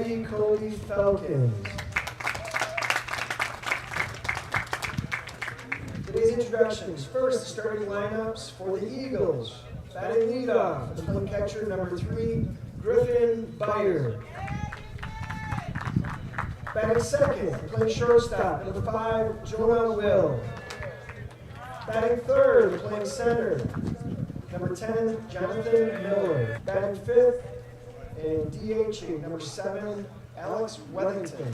Abby-Colby Falcons. Today's introductions. First, the starting lineups for the Eagles. Batting leadoff, the playing catcher number 3, Griffin Byer. Batting second, the playing shortstop, number 5, Jonah Will. Batting third, the playing center, number 10, Jonathan Miller. Batting fifth, and DH, number 7, Alex Wellington.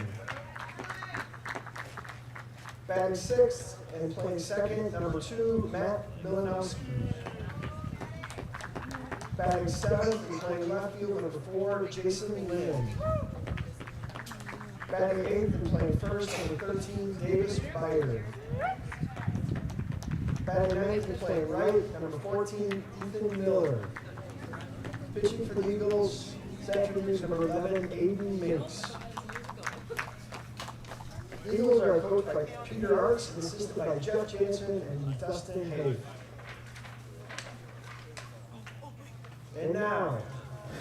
Batting sixth and playing second, number 2, Matt Milanowski. Batting seventh and playing left field, number 4, Jason Lynn. Batting eighth and playing first, number 13, Davis Byer. Batting ninth and playing right, number 14, Ethan Miller. Pitching for the Eagles, this afternoon, number 11, Aiden Minks. The Eagles are coached by Peter Arts and assisted by Jeff Jansen and Dustin Hay. And now,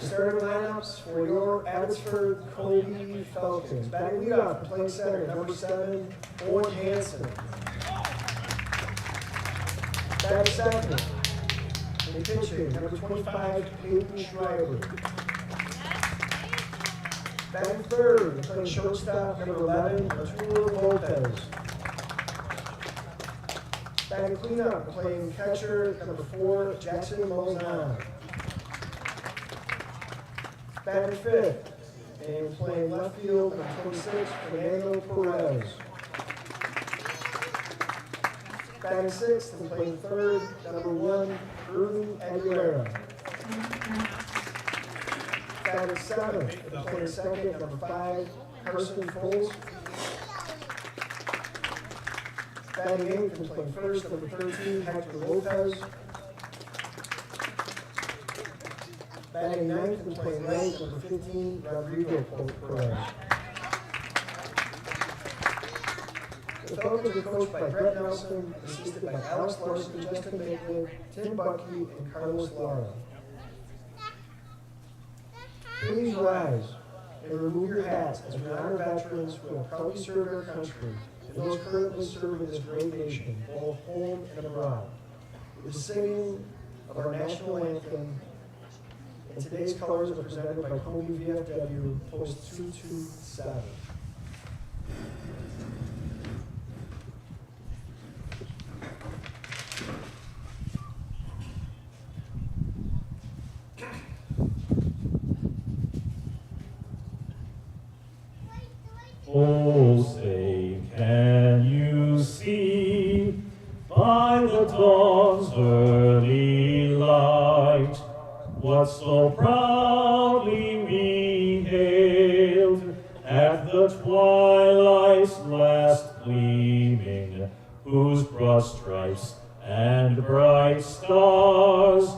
starting lineups for your Abbotsford Colby Falcons. Batting leadoff, playing center, number 7, Owen Hansen. Batting second, and pitching, number 25, Peyton Schreiber. Batting third, playing shortstop, number 11, Arturo Lopez. Batting cleanup, playing catcher, number 4, Jackson Mozan. Batting fifth, and playing left field, number 26, Fernando Perez. Batting sixth, and playing third, number 1, Irvin Aguilera. Batting seventh, and playing second, number 5, Carson Foles. Batting eighth, and playing first, number 13, Hector Lopez. Batting ninth and playing right, number 15, Rodrigo Perez. The Falcons are coached by Brett Nelson, assisted by Alex Larson, Justin Baker, Tim Buckey, and Carlos Lara. Please rise and remove your hats as we honor veterans who have proudly served our country and those currently serving this great nation, both home and abroad. With the singing of our national anthem, and today's colors are presented by Colby VFW, Post 227. Oh, say, can you see by the dawn's early light what so proudly we hailed at the twilight's last gleaming, whose broad stripes and bright stars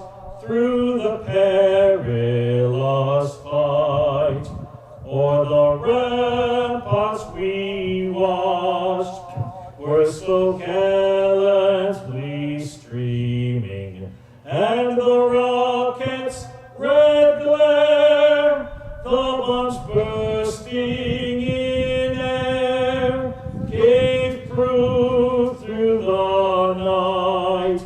through the perilous fight o'er the ramparts we watched were so gallantly streaming, and the rockets' red glare, the bombs bursting in air, gave proof through the night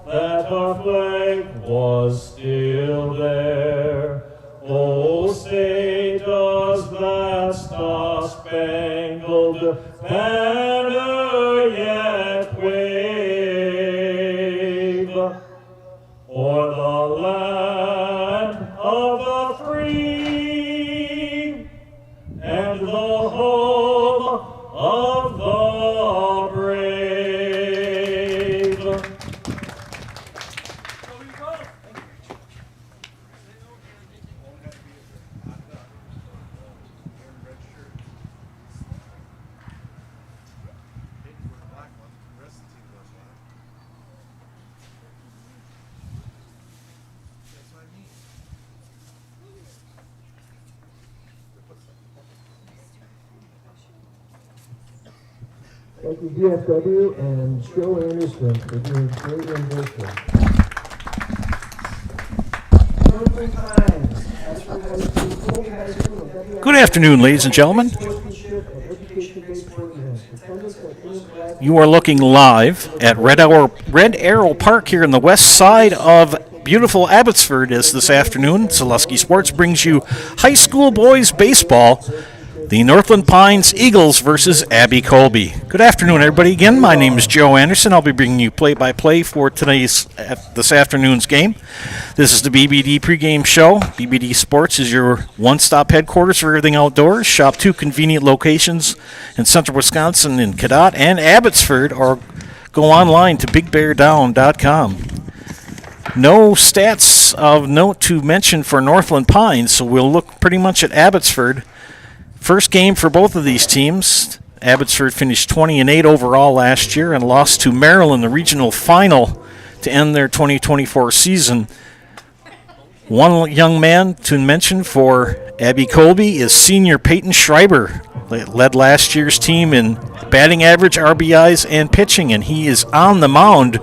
that our flag was still there. Oh, say does that star-spangled banner yet wave o'er the land of the free and the home of the brave? Thank you, DFW and Joe Anderson for doing great rendition. Northland Pines, Abbotsford High School, Colby High School, Good afternoon, ladies and gentlemen. You are looking live at Red Arrow Park here in the west side of beautiful Abbotsford as this afternoon Saleski Sports brings you high school boys baseball. The Northland Pines Eagles versus Abby-Colby. Good afternoon, everybody. Again, my name is Joe Anderson. I'll be bringing you play-by-play for this afternoon's game. This is the BBD pregame show. BBD Sports is your one-stop headquarters for everything outdoors. Shop 2 convenient locations in central Wisconsin in Cadott and Abbotsford, or go online to bigbeardown.com. No stats of note to mention for Northland Pines, so we'll look pretty much at Abbotsford. First game for both of these teams. Abbotsford finished 20-8 overall last year and lost to Merrill in the regional final to end their 2024 season. One young man to mention for Abby-Colby is senior Peyton Schreiber. Led last year's team in batting average, RBIs, and pitching, and he is on the mound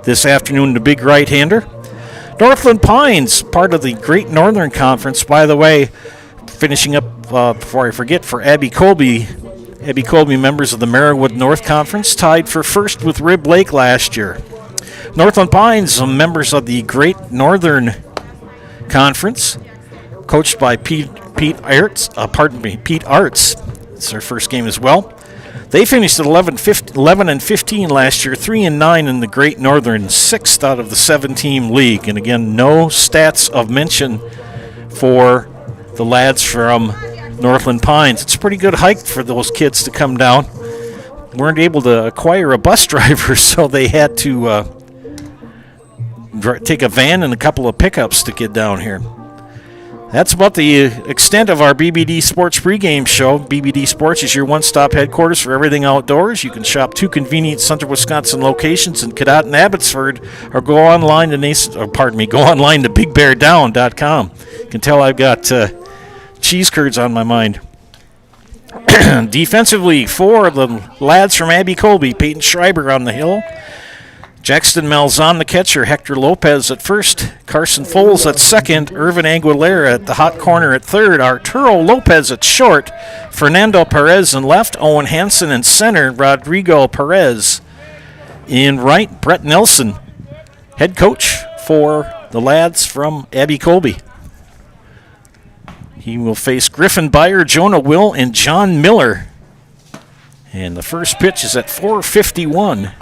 this afternoon, the big right-hander. Northland Pines, part of the Great Northern Conference, by the way. Finishing up, before I forget, for Abby-Colby. Abby-Colby members of the Merriwood North Conference tied for first with Rib Lake last year. Northland Pines, members of the Great Northern Conference, coached by Pete Arts. It's their first game as well. They finished at 11-15 last year, 3-9 in the Great Northern, 6th out of the 7-team league. And again, no stats of mention for the lads from Northland Pines. It's a pretty good hike for those kids to come down. Weren't able to acquire a bus driver, so they had to take a van and a couple of pickups to get down here. That's about the extent of our BBD Sports pregame show. BBD Sports is your one-stop headquarters for everything outdoors. You can shop 2 convenient central Wisconsin locations in Cadott and Abbotsford, or go online to bigbeardown.com. You can tell I've got cheese curds on my mind. Defensively, for the lads from Abby-Colby, Peyton Schreiber on the hill, Jackson Malzahn, the catcher, Hector Lopez at first, Carson Foles at second, Irvin Aguilera at the hot corner at third, Arturo Lopez at short, Fernando Perez in left, Owen Hansen in center, Rodrigo Perez in right, Brett Nelson, head coach for the lads from Abby-Colby. He will face Griffin Byer, Jonah Will, and John Miller. And the first pitch is at 4:51.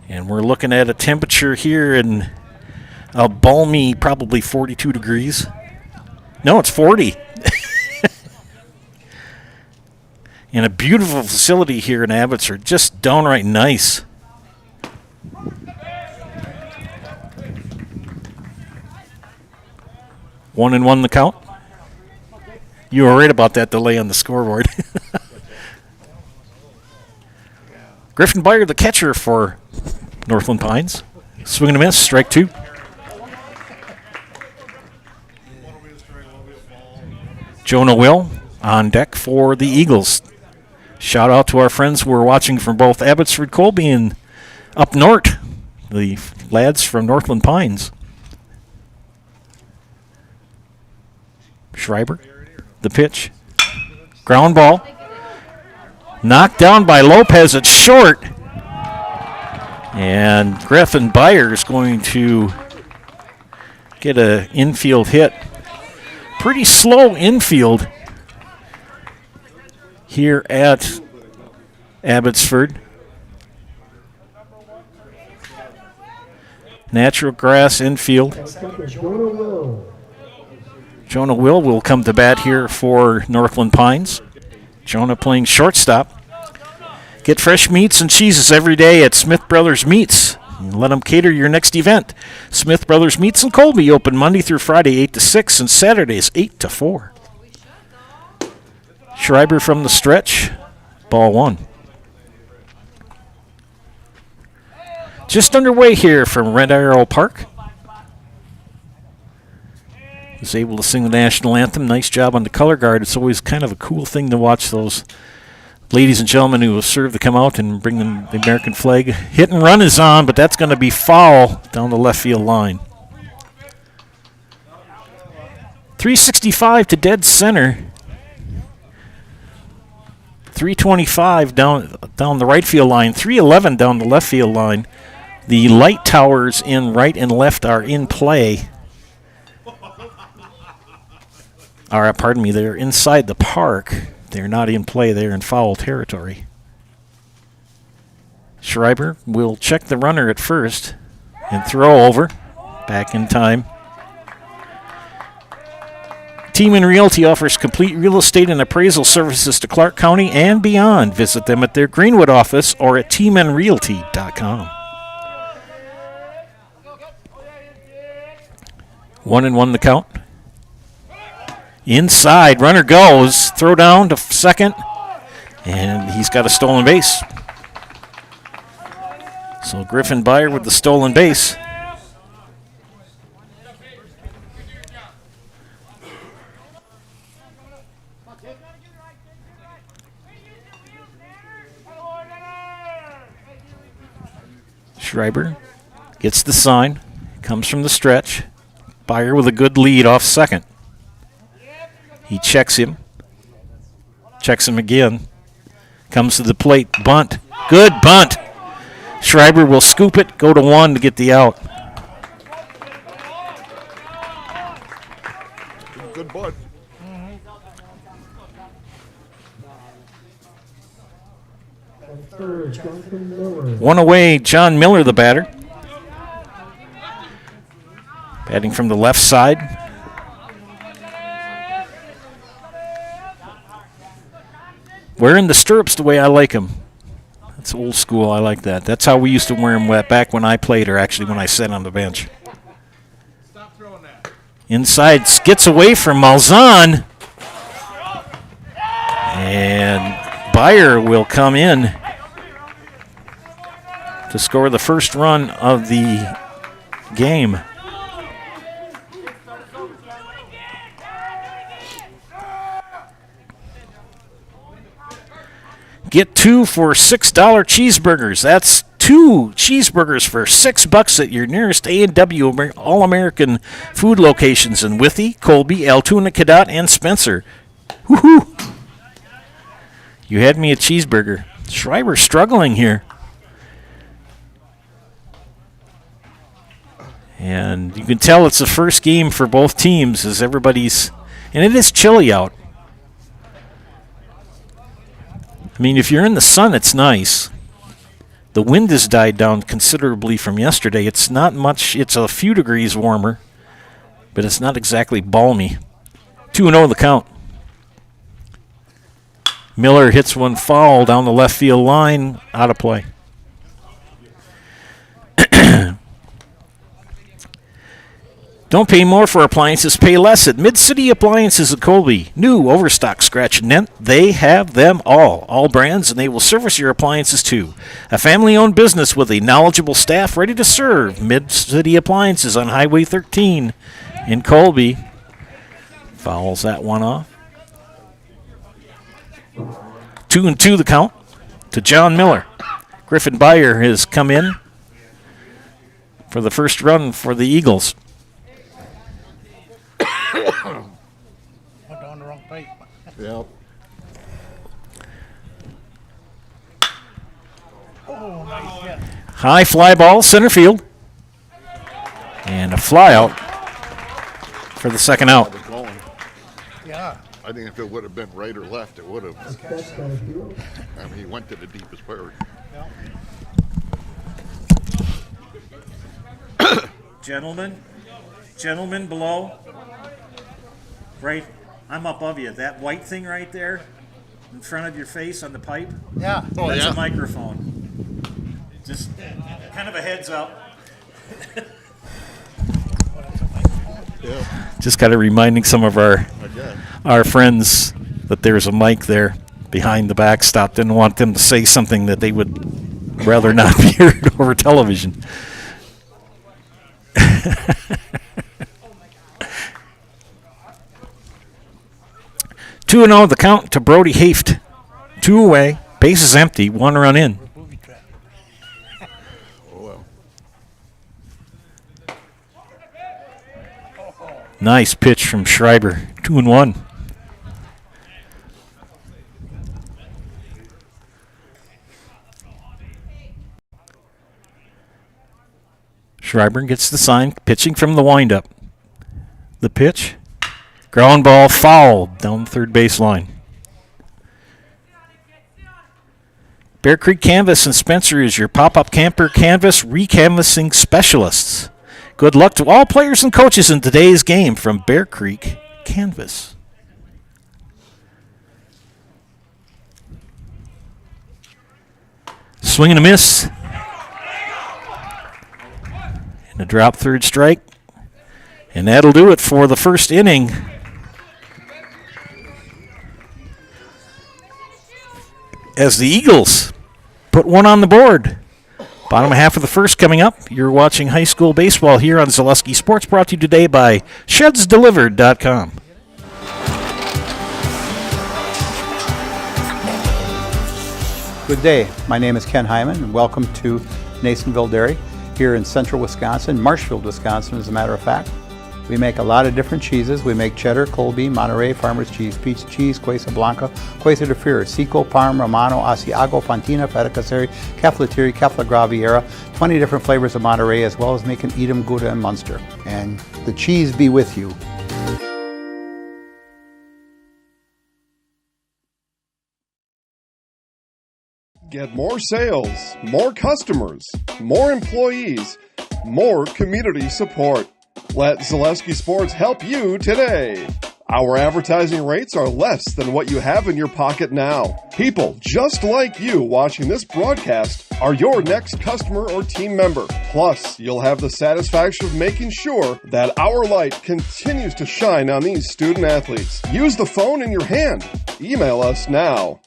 And we're looking at a temperature here in a balmy, probably 42 degrees. No, it's 40. And a beautiful facility here in Abbotsford, just downright nice. One and one the count. You were right about that delay on the scoreboard. Griffin Byer, the catcher for Northland Pines. Swing and a miss, strike 2. Jonah Will on deck for the Eagles. Shout out to our friends who are watching from both Abbotsford, Colby, and up north, the lads from Northland Pines. Schreiber, the pitch. Ground ball. Knocked down by Lopez at short. And Griffin Byer is going to get an infield hit. Pretty slow infield here at Abbotsford. Natural grass infield. Jonah Will come to bat here for Northland Pines. Jonah playing shortstop. Get fresh meats and cheeses every day at Smith Brothers Meats. Let them cater your next event. Smith Brothers Meats in Colby, open Monday through Friday 8 to 6 and Saturdays 8 to 4. Schreiber from the stretch. Ball 1. Just underway here from Red Arrow Park. Was able to sing the national anthem. Nice job on the color guard. It's always kind of a cool thing to watch those ladies and gentlemen who serve to come out and bring them the American flag. Hit and run is on, but that's going to be foul down the left field line. .365 to dead center. .325 down the right field line. .311 down the left field line. The light towers in right and left are in play. Pardon me, they're inside the park. They're not in play. They're in foul territory. Schreiber will check the runner at first and throw over. Back in time. Tiemann Realty offers complete real estate and appraisal services to Clark County and beyond. Visit them at their Greenwood office or at tiemannrealty.com. 1-1 the count. Inside, runner goes. Throw down to second. And he's got a stolen base. So Griffin Byer with the stolen base. Schreiber gets the sign, comes from the stretch. Byer with a good lead off second. He checks him again. Comes to the plate, bunt. Good bunt. Schreiber will scoop it, go to one to get the out. Good bunt. One away, John Miller, the batter. Batting from the left side. Wearing the stirrups the way I like them. That's old school. I like that. That's how we used to wear them back when I played, or actually when I sat on the bench. Stop throwing that. Inside, gets away from Malzahn. And Byer will come in to score the first run of the game. Get 2 for $6 cheeseburgers. That's 2 cheeseburgers for $6 at your nearest A&W All-American food locations in Withee, Colby, Altoona, Cadott, and Spencer. Woohoo! You had me a cheeseburger. Schreiber struggling here. And you can tell it's the first game for both teams as everybody's... And it is chilly out. I mean, if you're in the sun, it's nice. The wind has died down considerably from yesterday. It's not much. It's a few degrees warmer, but it's not exactly balmy. 2-0 the count. Miller hits one foul down the left field line, out of play. Don't pay more for appliances, pay less at Mid-City Appliances at Colby. New, overstock, scratch, and dent, they have them all brands, and they will service your appliances too. A family-owned business with a knowledgeable staff ready to serve. Mid-City Appliances on Highway 13 in Colby. Fouls that one off. 2-2 the count to John Miller. Griffin Byer has come in for the first run for the Eagles. Went down the wrong pipe. Yep. Oh, nice hit. High fly ball, center field. And a fly out for the second out. Was going. Yeah. I think if it would have been right or left, it would have. That's kind of cool. I mean, he went to the deepest part. Gentlemen below. Right, I'm above you. That white thing right there in front of your face on the pipe, Yeah. Oh, that's yeah. a microphone. Just kind of a heads up. Yeah, Just kind of reminding some of I guess. our friends that there's a mic there behind the backstop. Didn't want them to say something that they would rather not be heard over television. 2-0 the count to Brody Haft. 2 away, base is empty, 1 run in. Booby trap. Oh, well. Nice pitch from Schreiber. 2-1. Schreiber gets the sign, pitching from the windup. The pitch. Ground ball fouled down the third base line. Bear Creek Canvas and Spencer is your pop-up camper canvas recanvassing specialists. Good luck to all players and coaches in today's game from Bear Creek Canvas. Swing and a miss. And a drop third strike. And that'll do it for the first inning. As the Eagles put one on the board. Bottom half of the first coming up. You're watching high school baseball here on Zaleski Sports, brought to you today by ShedsDelivered.com. Good day. My name is Ken Hyman, and welcome to Nasonville Dairy here in central Wisconsin, Marshfield, Wisconsin, as a matter of fact. We make a lot of different cheeses. We make cheddar, Colby, Monterey, Farmer's Cheese, Peach Cheese, Quesa Blanca, Quesa de Fear, Seco, Parm, Romano, Asiago, Fontina, Feta Caseri, Caflateri, Cafla Graviera, 20 different flavors of Monterey, as well as making Edam, Gouda, and Munster. And the cheese be with you. Get more sales, more customers, more employees, more community support. Let Zaleski Sports help you today. Our advertising rates are less than what you have in your pocket now. People just like you watching this broadcast are your next customer or team member. Plus, you'll have the satisfaction of making sure that our light continues to shine on these student athletes. Use the phone in your hand. Email us now.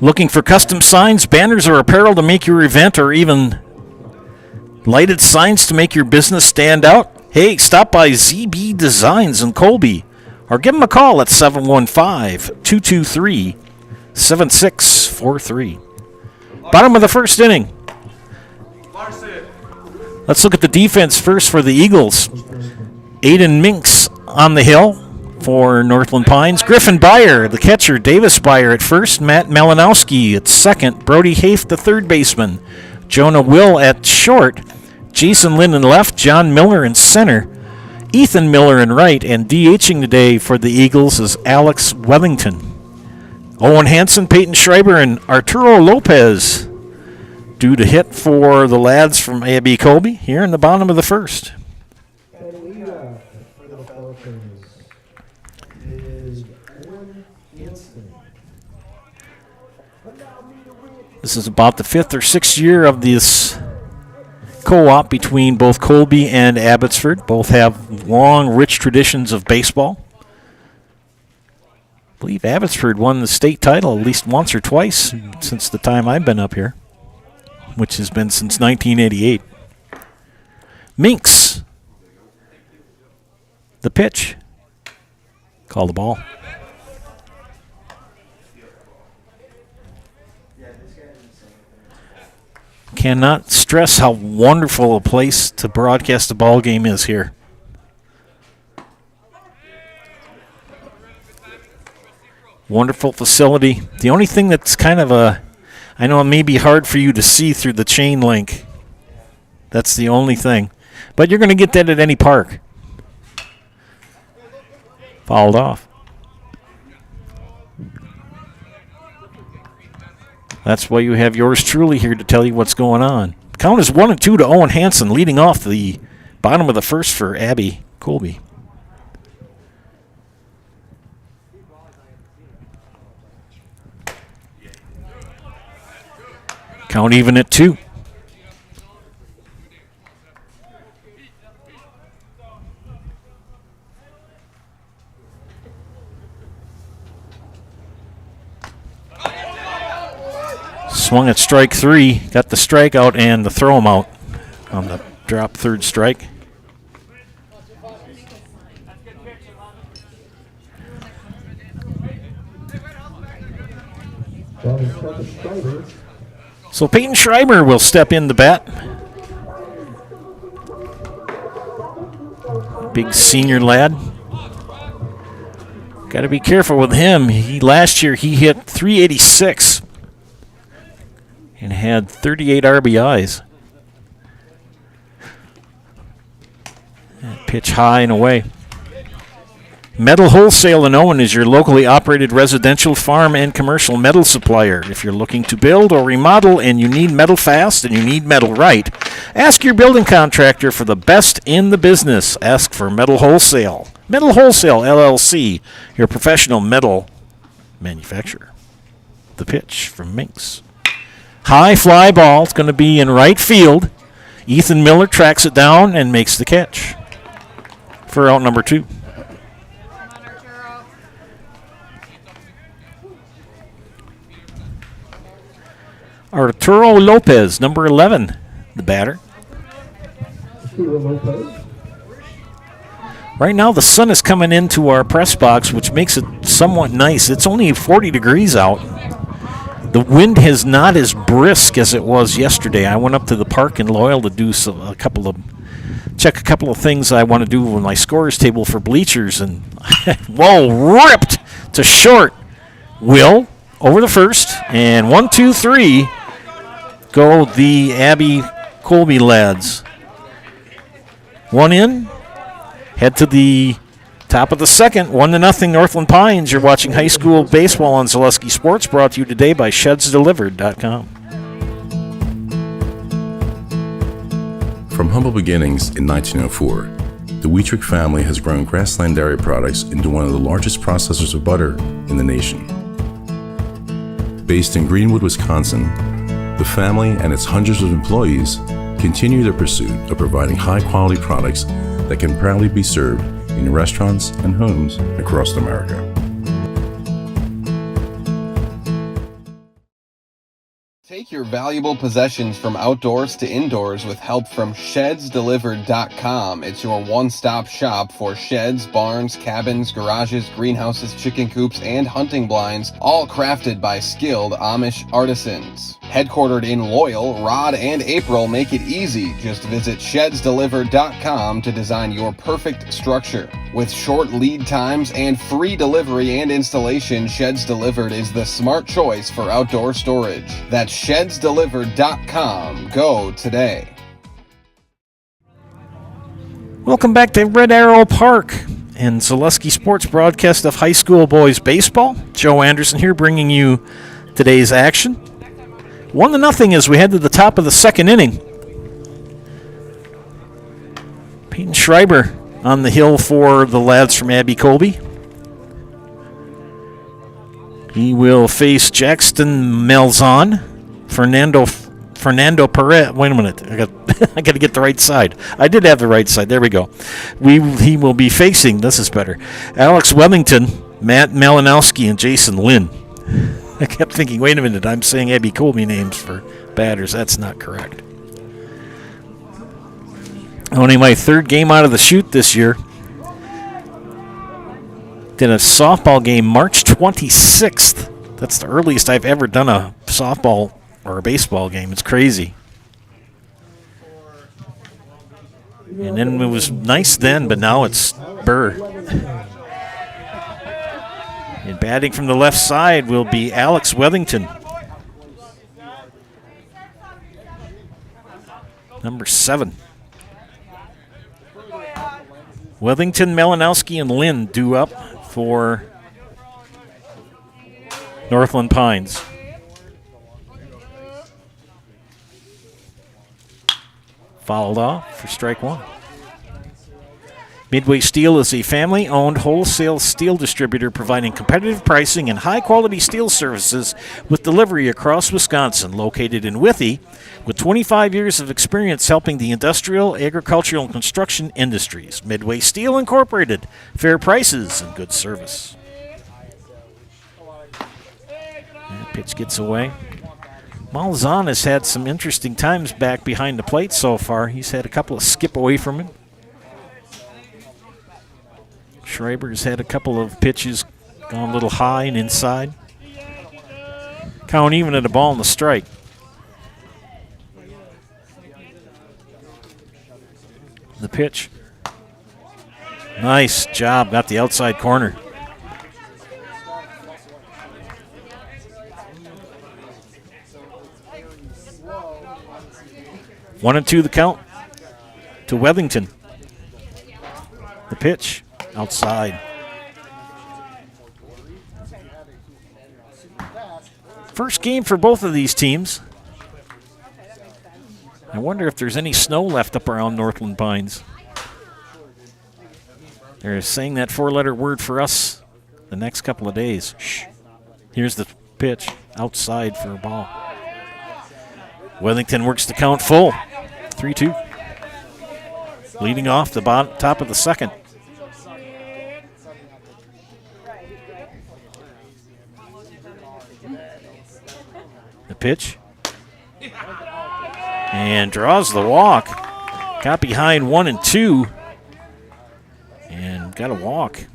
Looking for custom signs, banners, or apparel to make your event, or even lighted signs to make your business stand out? Hey, stop by ZB Designs in Colby, or give them a call at 715-223-7643. Bottom of the first inning. Let's look at the defense first for the Eagles. Aiden Minks on the hill for Northland Pines. Griffin Byer, the catcher. Davis Byer at first. Matt Malinowski at second. Brody Hafe, the third baseman. Jonah Will at short. Jason Linden left. John Miller in center. Ethan Miller in right. And DHing today for the Eagles is Alex Wellington. Owen Hansen, Peyton Schreiber, and Arturo Lopez due to hit for the lads from Abby-Colby here in the bottom of the first. This is about the fifth or sixth year of this co-op between both Colby and Abbotsford. Both have long, rich traditions of baseball. I believe Abbotsford won the state title at least once or twice since the time I've been up here, which has been since 1988. Minks. The pitch. Call the ball. Cannot stress how wonderful a place to broadcast a ball game is here. Wonderful facility. The only thing that's kind of I know it may be hard for you to see through the chain link. That's the only thing. But you're going to get that at any park. Fouled off. That's why you have yours truly here to tell you what's going on. Count is 1-2 to Owen Hansen, leading off the bottom of the first for Abby-Colby. Count even at 2. Swung at strike 3, got the strikeout and the throw him out on the drop third strike. Batting second, Schreiber. So Peyton Schreiber will step in to bat. Big senior lad. Got to be careful with him. Last year he hit .386 and had 38 RBIs. That pitch high and away. Metal Wholesale in Owen is your locally operated residential, farm, and commercial metal supplier. If you're looking to build or remodel and you need metal fast and you need metal right, ask your building contractor for the best in the business. Ask for Metal Wholesale. Metal Wholesale, LLC, your professional metal manufacturer. The pitch from Minks. High fly ball. It's going to be in right field. Ethan Miller tracks it down and makes the catch for out number 2. Arturo Lopez, number 11, the batter. Right now, the sun is coming into our press box, which makes it somewhat nice. It's only 40 degrees out. The wind is not as brisk as it was yesterday. I went up to the park in Loyal to do check a couple of things I want to do with my scorers table for bleachers, and whoa, ripped to short. Will over the first, and 1, 2, 3. Go the Abby-Colby lads. One in. Head to the top of the second. 1-0 Northland Pines. You're watching high school baseball on Zaleski Sports, brought to you today by ShedsDelivered.com. From humble beginnings in 1904, the Wheatrick family has grown Grassland Dairy Products into one of the largest processors of butter in the nation. Based in Greenwood, Wisconsin, the family and its hundreds of employees continue their pursuit of providing high-quality products that can proudly be served in restaurants and homes across America. Take your valuable possessions from outdoors to indoors with help from ShedsDelivered.com. It's your one-stop shop for sheds, barns, cabins, garages, greenhouses, chicken coops, and hunting blinds, all crafted by skilled Amish artisans. Headquartered in Loyal, Rod and April make it easy. Just visit ShedsDelivered.com to design your perfect structure. With short lead times and free delivery and installation, Sheds Delivered is the smart choice for outdoor storage. That's ShedsDelivered.com. Go today. Welcome back to Red Arrow Park and Zaleski Sports broadcast of high school boys baseball. Joe Anderson here bringing you today's action. 1-0 as we head to the top of the second inning. Peyton Schreiber on the hill for the lads from Abby-Colby. He will face Jackson Malzahn, Fernando Perez. Wait a minute. I got to get the right side. I did have the right side. There we go. He will be facing, this is better, Alex Wellington, Matt Malinowski, and Jason Lynn. I kept thinking, wait a minute, I'm saying Abby-Colby names for batters. That's not correct. Only my third game out of the chute this year. Did a softball game March 26th. That's the earliest I've ever done a softball or a baseball game. It's crazy. And then it was nice then, but now it's burr. And batting from the left side will be Alex Wellington. Number 7. Wellington, Malinowski, and Lynn due up for Northland Pines. Fouled off for strike 1. Midway Steel is a family-owned wholesale steel distributor providing competitive pricing and high-quality steel services with delivery across Wisconsin, located in Withee, with 25 years of experience helping the industrial, agricultural, and construction industries. Midway Steel Incorporated, fair prices and good service. And pitch gets away. Malzahn has had some interesting times back behind the plate so far. He's had a couple of skip away from him. Schreiber's had a couple of pitches gone a little high and inside. Count even at a ball and the strike. The pitch. Nice job. Got the outside corner. One and two the count to Wethington. The pitch outside. First game for both of these teams. I wonder if there's any snow left up around Northland Pines. They're saying that four-letter word for us the next couple of days. Shh. Here's the pitch outside for a ball. Wethington works the count full. 3-2. Leading off the top of the second. The pitch. And draws the walk. Got behind 1 and 2. And got a walk.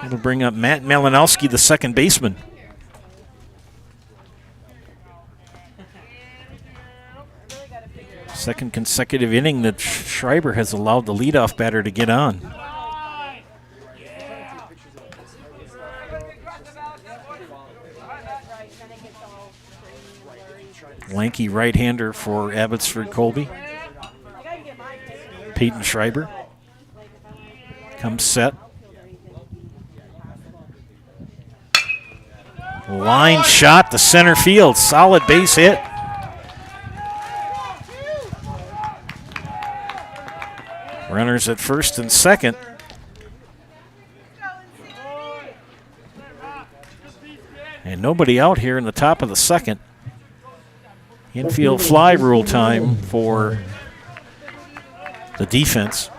It'll bring up Matt Malinowski, the second baseman. Second consecutive inning that Schreiber has allowed the leadoff batter to get on. Lanky right-hander for Abbotsford Colby. Peyton Schreiber comes set. Line shot to center field. Solid base hit. Runners at first and second. And nobody out here in the top of the second. Infield fly rule time for the defense.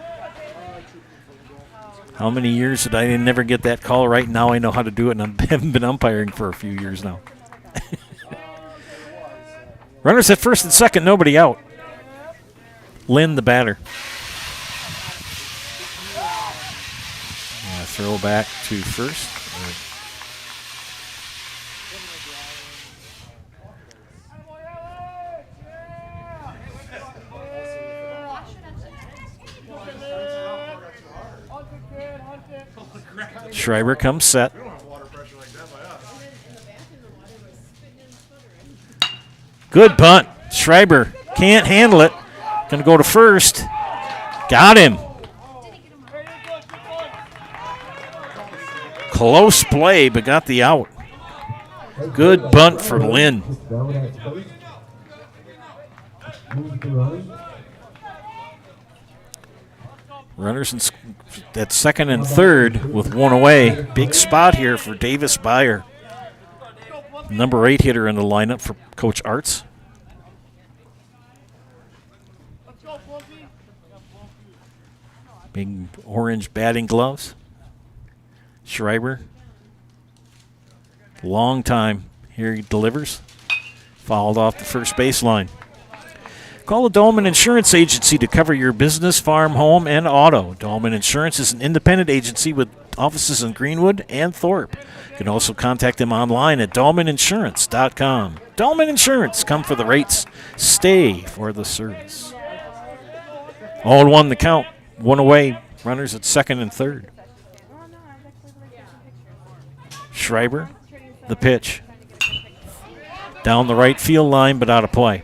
How many years did I never get that call right? Now I know how to do it, and I haven't been umpiring for a few years now. Runners at first and second, nobody out. Lynn, the batter. Throw back to first. Schreiber comes set. Good bunt. Schreiber can't handle it. Going to go to first. Got him. Close play, but got the out. Good bunt for Lynn. Runners at second and third with one away. Big spot here for Davis Byer. Number 8 hitter in the lineup for Coach Arts. Big orange batting gloves. Schreiber. Long time. Here he delivers. Fouled off the first baseline. Call the Dolman Insurance Agency to cover your business, farm, home, and auto. Dolman Insurance is an independent agency with offices in Greenwood and Thorpe. You can also contact them online at dolmaninsurance.com. Dolman Insurance, come for the rates, stay for the service. 0-1 the count. One away. Runners at second and third. Schreiber, the pitch. Down the right field line, but out of play.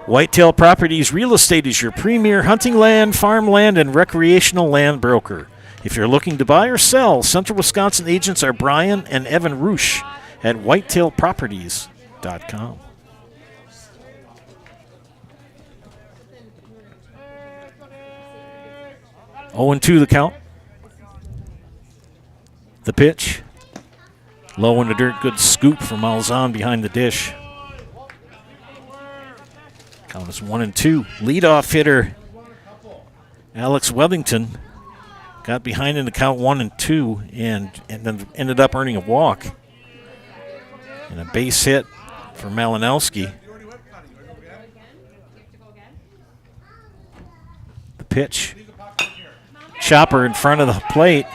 Whitetail Properties Real Estate is your premier hunting land, farmland, and recreational land broker. If you're looking to buy or sell, Central Wisconsin agents are Brian and Evan Roosh at whitetailproperties.com. Oh and 2 the count. The pitch. Low in the dirt, good scoop from Malzahn behind the dish. Count is 1 and 2. Leadoff hitter Alex Wethington got behind in the count 1 and 2 and then ended up earning a walk. And a base hit for Malinowski. pitch. Chopper in front of the plate.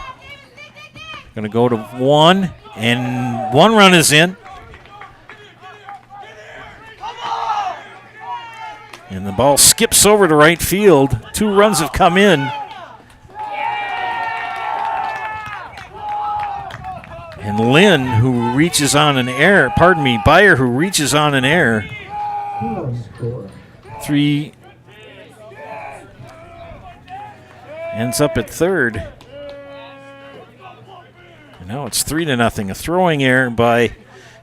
Going to go to one, and one run is in. And the ball skips over to right field. 2 runs have come in. And Lynn, who reaches on an error, Byer, who reaches on an error. 3 ends up at third. And now it's 3-0. A throwing error by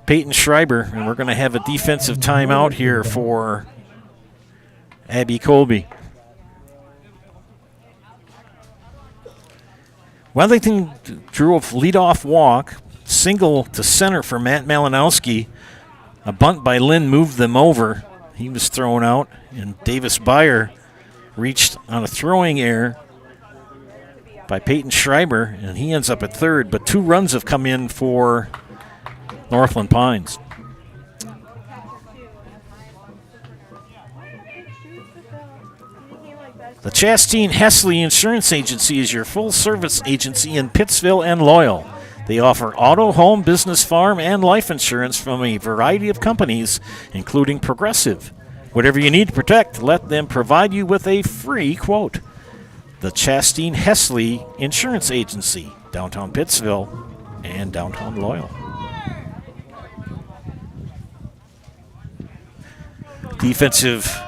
Peyton Schreiber, and we're going to have a defensive timeout here for Abby-Colby. Wellington drew a leadoff walk, single to center for Matt Malinowski. A bunt by Lynn moved them over. He was thrown out, and Davis Byer reached on a throwing error by Peyton Schreiber, and he ends up at third. But 2 runs have come in for Northland Pines. The Chastine Hesley Insurance Agency is your full-service agency in Pittsville and Loyal. They offer auto, home, business, farm, and life insurance from a variety of companies, including Progressive. Whatever you need to protect, let them provide you with a free quote. The Chastine Hesley Insurance Agency, downtown Pittsville and downtown Loyal. Defensive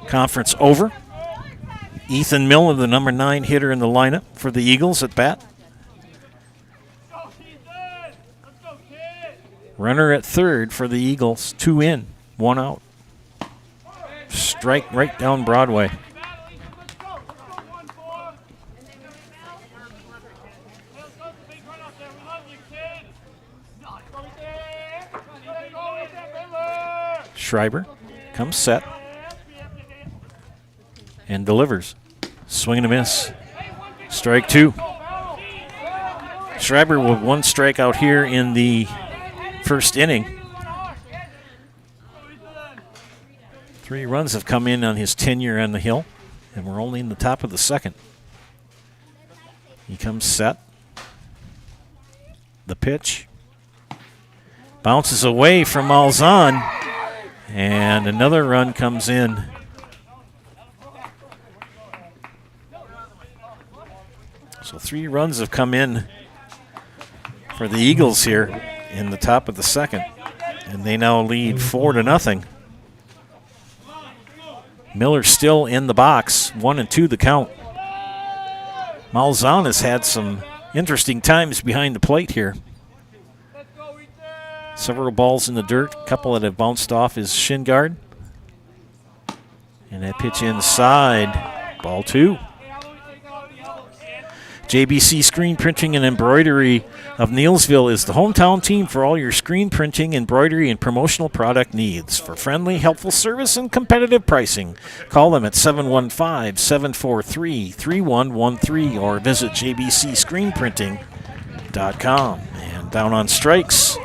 conference over. Ethan Miller, the number 9 hitter in the lineup for the Eagles at bat. Runner at third for the Eagles. 2 in, 1 out. Strike right down Broadway. Schreiber comes set and delivers. Swing and a miss. Strike 2. Schreiber with 1 strikeout here in the first inning. 3 runs have come in on his tenure on the hill, and we're only in the top of the second. He comes set. The pitch bounces away from Malzahn, and another run comes in. So 3 runs have come in for the Eagles here in the top of the second, and they now lead 4-0. Miller still in the box, 1-2 the count. Malzahn has had some interesting times behind the plate here. Several balls in the dirt, a couple that have bounced off his shin guard. And that pitch inside, ball 2. JBC Screen Printing and Embroidery of Neelsville is the hometown team for all your screen printing, embroidery, and promotional product needs. For friendly, helpful service and competitive pricing, call them at 715-743-3113 or visit jbcscreenprinting.com. And down on strikes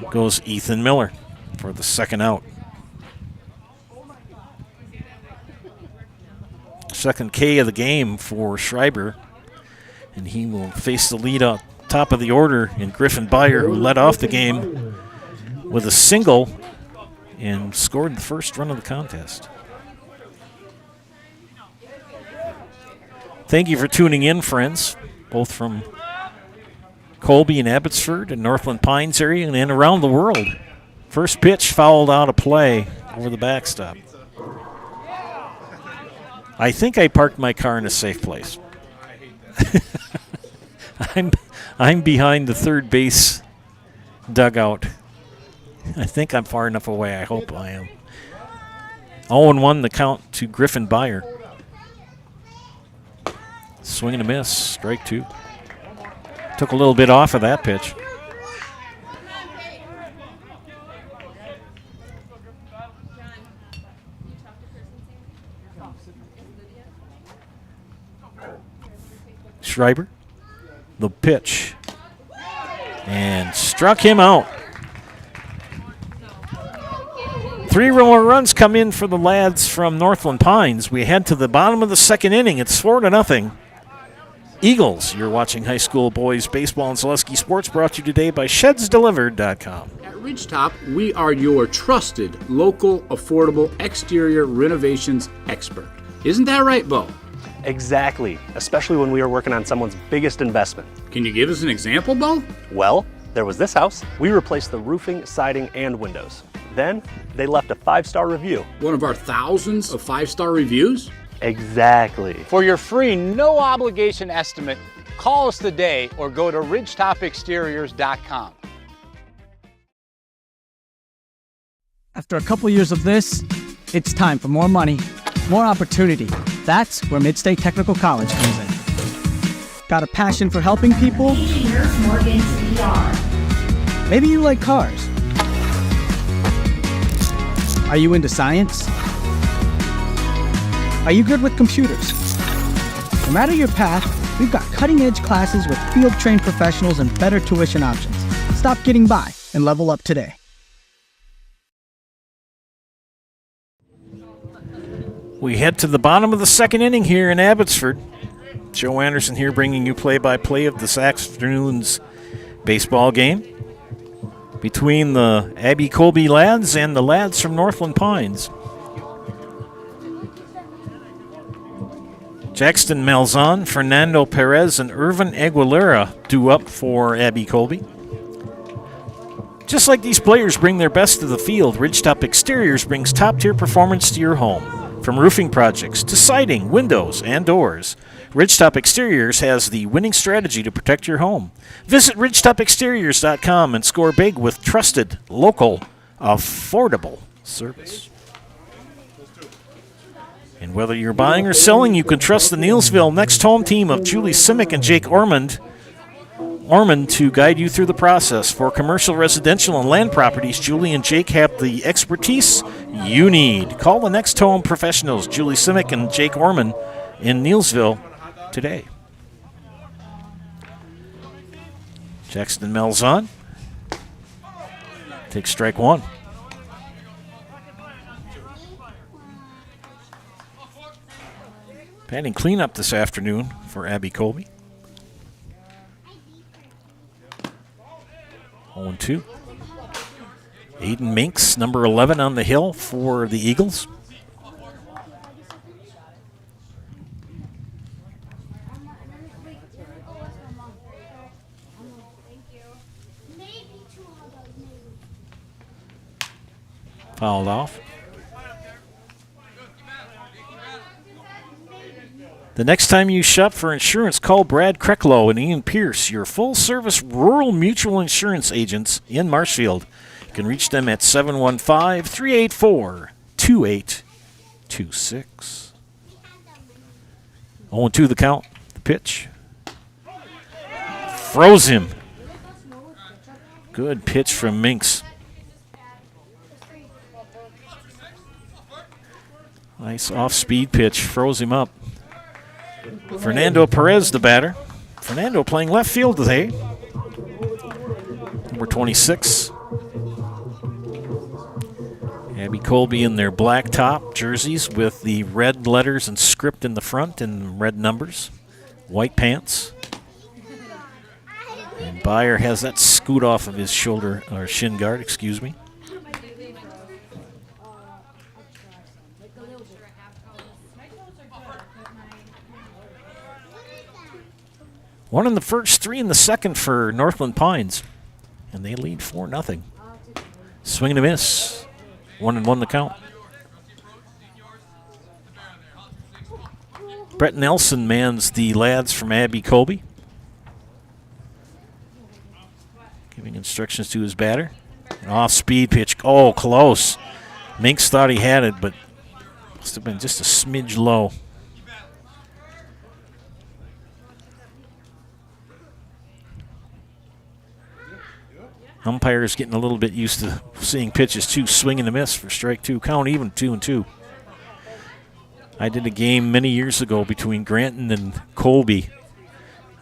goes Ethan Miller for the second out. Second K of the game for Schreiber. And he will face the lead up top of the order in Griffin Byer, who led off the game with a single and scored the first run of the contest. Thank you for tuning in, friends, both from Colby and Abbotsford and Northland Pines area and around the world. First pitch fouled out of play over the backstop. I think I parked my car in a safe place. I'm behind the third base dugout. I think I'm far enough away. I hope I am. 0-1 the count to Griffin Byer. Swing and a miss. Strike 2. Took a little bit off of that pitch. Schreiber, the pitch, and struck him out. 3 runs come in for the lads from Northland Pines. We head to the bottom of the second inning. It's 4-0. Eagles, you're watching high school boys baseball and Zaleski Sports, brought to you today by ShedsDelivered.com. At Ridgetop, we are your trusted, local, affordable exterior renovations expert. Isn't that right, Bo? Exactly, especially when we are working on someone's biggest investment. Can you give us an example, Bo? Well, there was this house. We replaced the roofing, siding, and windows. Then, they left a 5-star review. One of our thousands of 5-star reviews? Exactly. For your free, no-obligation estimate, call us today or go to ridgetopexteriors.com. After a couple years of this, it's time for more money, more opportunity. That's where Midstate Technical College comes in. Got a passion for helping people? Maybe you like cars. Are you into science? Are you good with computers? No matter your path, we've got cutting-edge classes with field-trained professionals and better tuition options. Stop getting by and level up today. We head to the bottom of the second inning here in Abbotsford. Joe Anderson here bringing you play-by-play of this afternoon's baseball game between the Abby-Colby lads and the lads from Northland Pines. Jackson Malzahn, Fernando Perez, and Irvin Aguilera due up for Abby-Colby. Just like these players bring their best to the field, Ridgetop Exteriors brings top-tier performance to your home. From roofing projects to siding, windows, and doors, Ridgetop Exteriors has the winning strategy to protect your home. Visit ridgetopexteriors.com and score big with trusted, local, affordable service. And whether you're buying or selling, you can trust the Neilsville Next Home team of Julie Simic and Jake Ormond to guide you through the process. For commercial, residential, and land properties, Julie and Jake have the expertise you need. Call the Next Home professionals, Julie Simic and Jake Ormond in Neilsville today. Jackson Malzahn takes strike one. Batting cleanup this afternoon for Abby-Colby. 0-2. Aiden Minks, number 11 on the hill for the Eagles. Fouled off. The next time you shop for insurance, call Brad Krecklow and Ian Pierce, your full-service rural mutual insurance agents in Marshfield. You can reach them at 715-384-2826. 0-2 the count. The pitch. Froze him. Good pitch from Minks. Nice off-speed pitch. Froze him up. Fernando Perez, the batter. Fernando playing left field today. Number 26. Abby-Colby in their black top jerseys with the red letters and script in the front and red numbers. White pants. And Byer has that scoot off of his shoulder, or shin guard, excuse me. One in the first, three in the second for Northland Pines. And they lead 4-0. Swing and a miss. 1-1 the count. Brett Nelson mans the lads from Abby-Colby. Giving instructions to his batter. An off-speed pitch. Oh, close. Minks thought he had it, but must have been just a smidge low. Umpire's getting a little bit used to seeing pitches, too. Swing and a miss for strike two. Count even, 2-2. I did a game many years ago between Granton and Colby.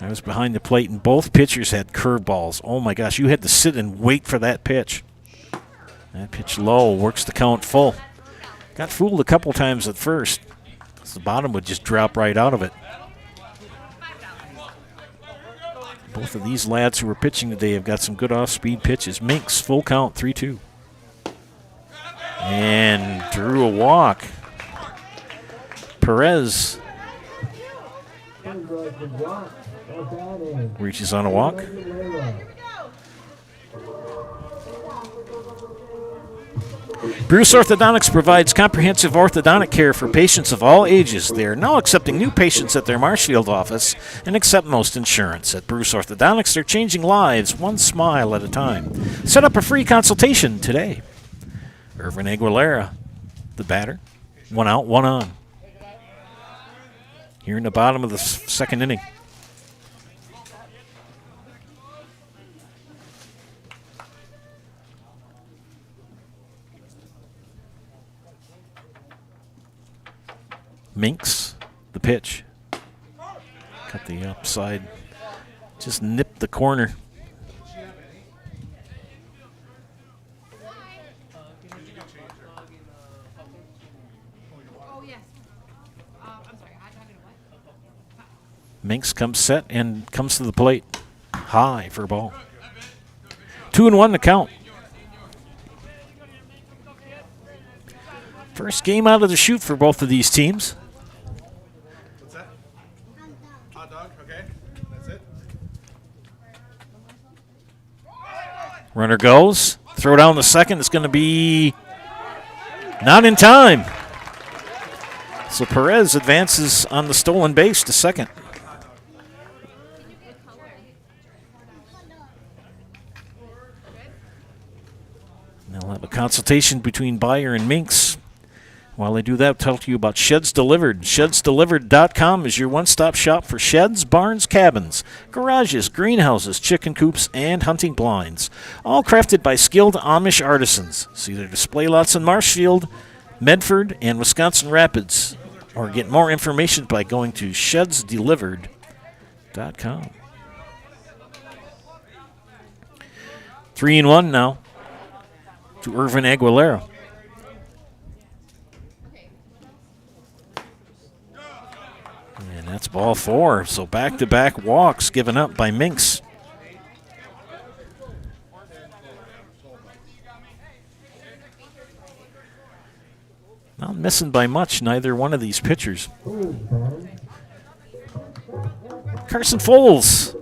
I was behind the plate, and both pitchers had curveballs. Oh, my gosh, you had to sit and wait for that pitch. That pitch low, works the count full. Got fooled a couple times at first. The bottom would just drop right out of it. Both of these lads who are pitching today have got some good off-speed pitches. Minks, full count, 3-2. And drew a walk. Perez reaches on a walk. Bruce Orthodontics provides comprehensive orthodontic care for patients of all ages. They are now accepting new patients at their Marshfield office and accept most insurance. At Bruce Orthodontics, they're changing lives one smile at a time. Set up a free consultation today. Irvin Aguilera, the batter. 1 out, 1 on. Here in the bottom of the second inning. Minks, the pitch. Cut the upside. Just nipped the corner. Minks comes set and comes to the plate. High for a ball. 2-1 to count. First game out of the chute for both of these teams. What's that? Hot dog, okay. That's it. Runner goes. Throw down the second. It's going to be not in time. So Perez advances on the stolen base to second. They'll have a consultation between Bayer and Minks. While they do that, I'll tell you about Sheds Delivered. ShedsDelivered.com is your one-stop shop for sheds, barns, cabins, garages, greenhouses, chicken coops, and hunting blinds. All crafted by skilled Amish artisans. See their display lots in Marshfield, Medford, and Wisconsin Rapids. Or get more information by going to ShedsDelivered.com. 3-1 now to Irvin Aguilera. And that's ball 4. So back-to-back walks given up by Minks. Not missing by much, neither one of these pitchers. Carson Foles.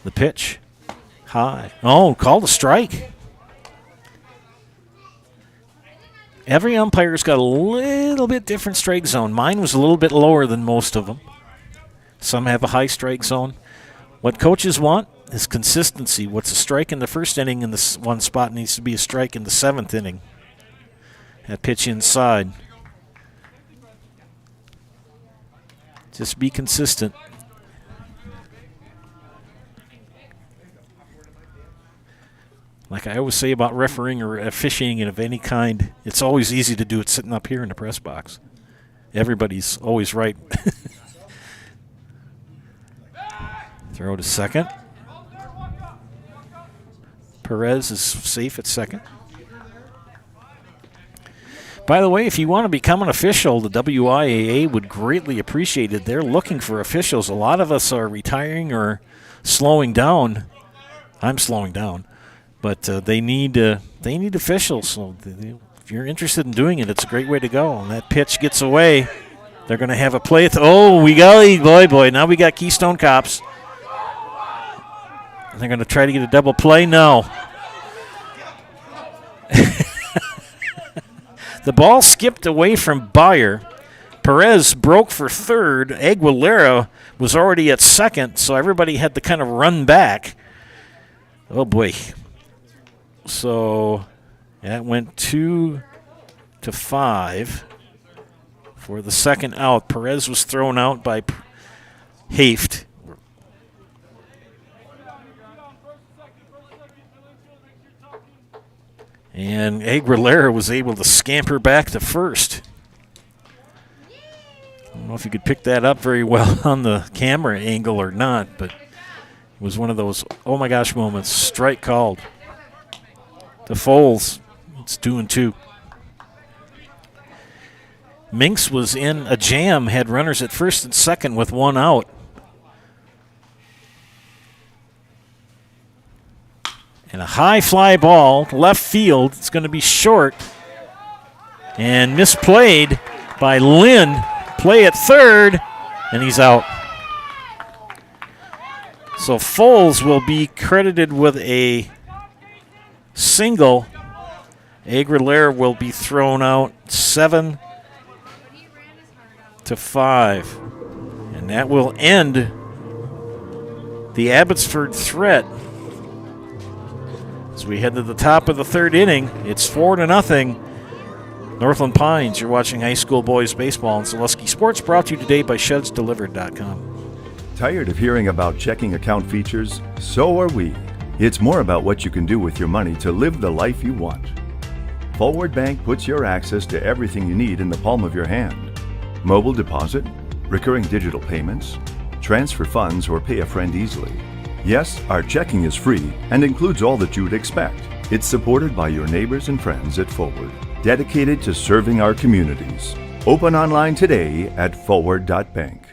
The pitch. High. Oh, called a strike. Every umpire's got a little bit different strike zone. Mine was a little bit lower than most of them. Some have a high strike zone. What coaches want is consistency. What's a strike in the first inning in this one spot needs to be a strike in the 7th inning. That pitch inside. Just be consistent. Like I always say about refereeing or officiating of any kind, it's always easy to do it sitting up here in the press box. Everybody's always right. Throw to second. Perez is safe at second. By the way, if you want to become an official, the WIAA would greatly appreciate it. They're looking for officials. A lot of us are retiring slowing down. I'm slowing down. But they need officials. So if you're interested in doing it, it's a great way to go. And that pitch gets away. They're going to have a play. We got boy. Now we got Keystone Cops. And they're going to try to get a double play. No. The ball skipped away from Bayer. Perez broke for third. Aguilera was already at second, so everybody had to kind of run back. Oh, boy. So that went 2-5 for the second out. Perez was thrown out by Haft. And Aguilera was able to scamper back to first. I don't know if you could pick that up very well on the camera angle or not, but it was one of those oh my gosh moments. Strike called. To Foles. It's 2-2. Minks was in a jam, had runners at first and second with one out. And a high fly ball, left field. It's going to be short. And misplayed by Lynn. Play at third, and he's out. So Foles will be credited with a single. Aguilera will be thrown out 7-5. And that will end the Abbotsford threat. As we head to the top of the third inning, it's 4-0. Northland Pines, you're watching high school boys baseball on Zaleski Sports, brought to you today by ShedsDelivered.com. Tired of hearing about checking account features? So are we. It's more about what you can do with your money to live the life you want. Forward Bank puts your access to everything you need in the palm of your hand. Mobile deposit, recurring digital payments, transfer funds, or pay a friend easily. Yes, our checking is free and includes all that you would expect. It's supported by your neighbors and friends at Forward, dedicated to serving our communities. Open online today at forward.bank.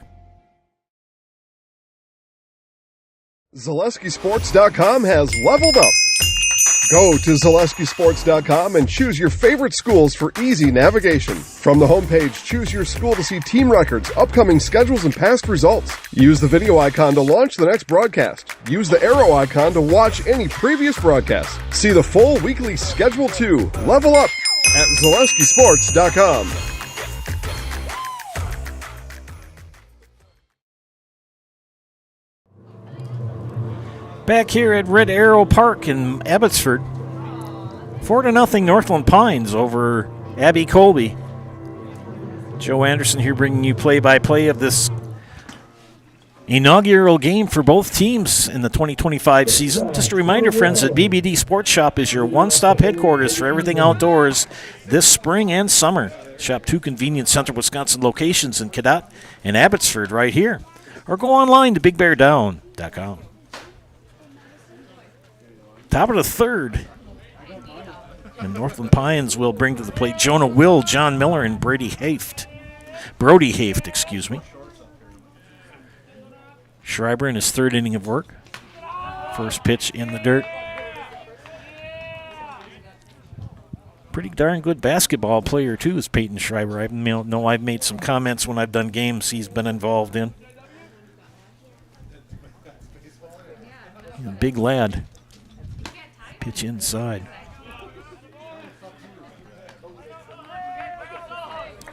ZaleskiSports.com has leveled up. Go to ZaleskiSports.com and choose your favorite schools for easy navigation. From the homepage, choose your school to see team records, upcoming schedules, and past results. Use the video icon to launch the next broadcast. Use the arrow icon to watch any previous broadcast. See the full weekly schedule too. Level up at ZaleskiSports.com. Back here at Red Arrow Park in Abbotsford, 4-0 Northland Pines over Abby-Colby. Joe Anderson here bringing you play-by-play of this inaugural game for both teams in the 2025 season. Just a reminder, friends, that BBD Sports Shop is your one-stop headquarters for everything outdoors this spring and summer. Shop 2 convenient Central Wisconsin locations in Cadott and Abbotsford right here. Or go online to BigBearDown.com. Top of the third. And Northland Pines will bring to the plate Jonah Will, John Miller, and Brody Haft, excuse me. Schreiber in his third inning of work. First pitch in the dirt. Pretty darn good basketball player, too, is Peyton Schreiber. I know I've made some comments when I've done games he's been involved in. He's a big lad. Pitch inside.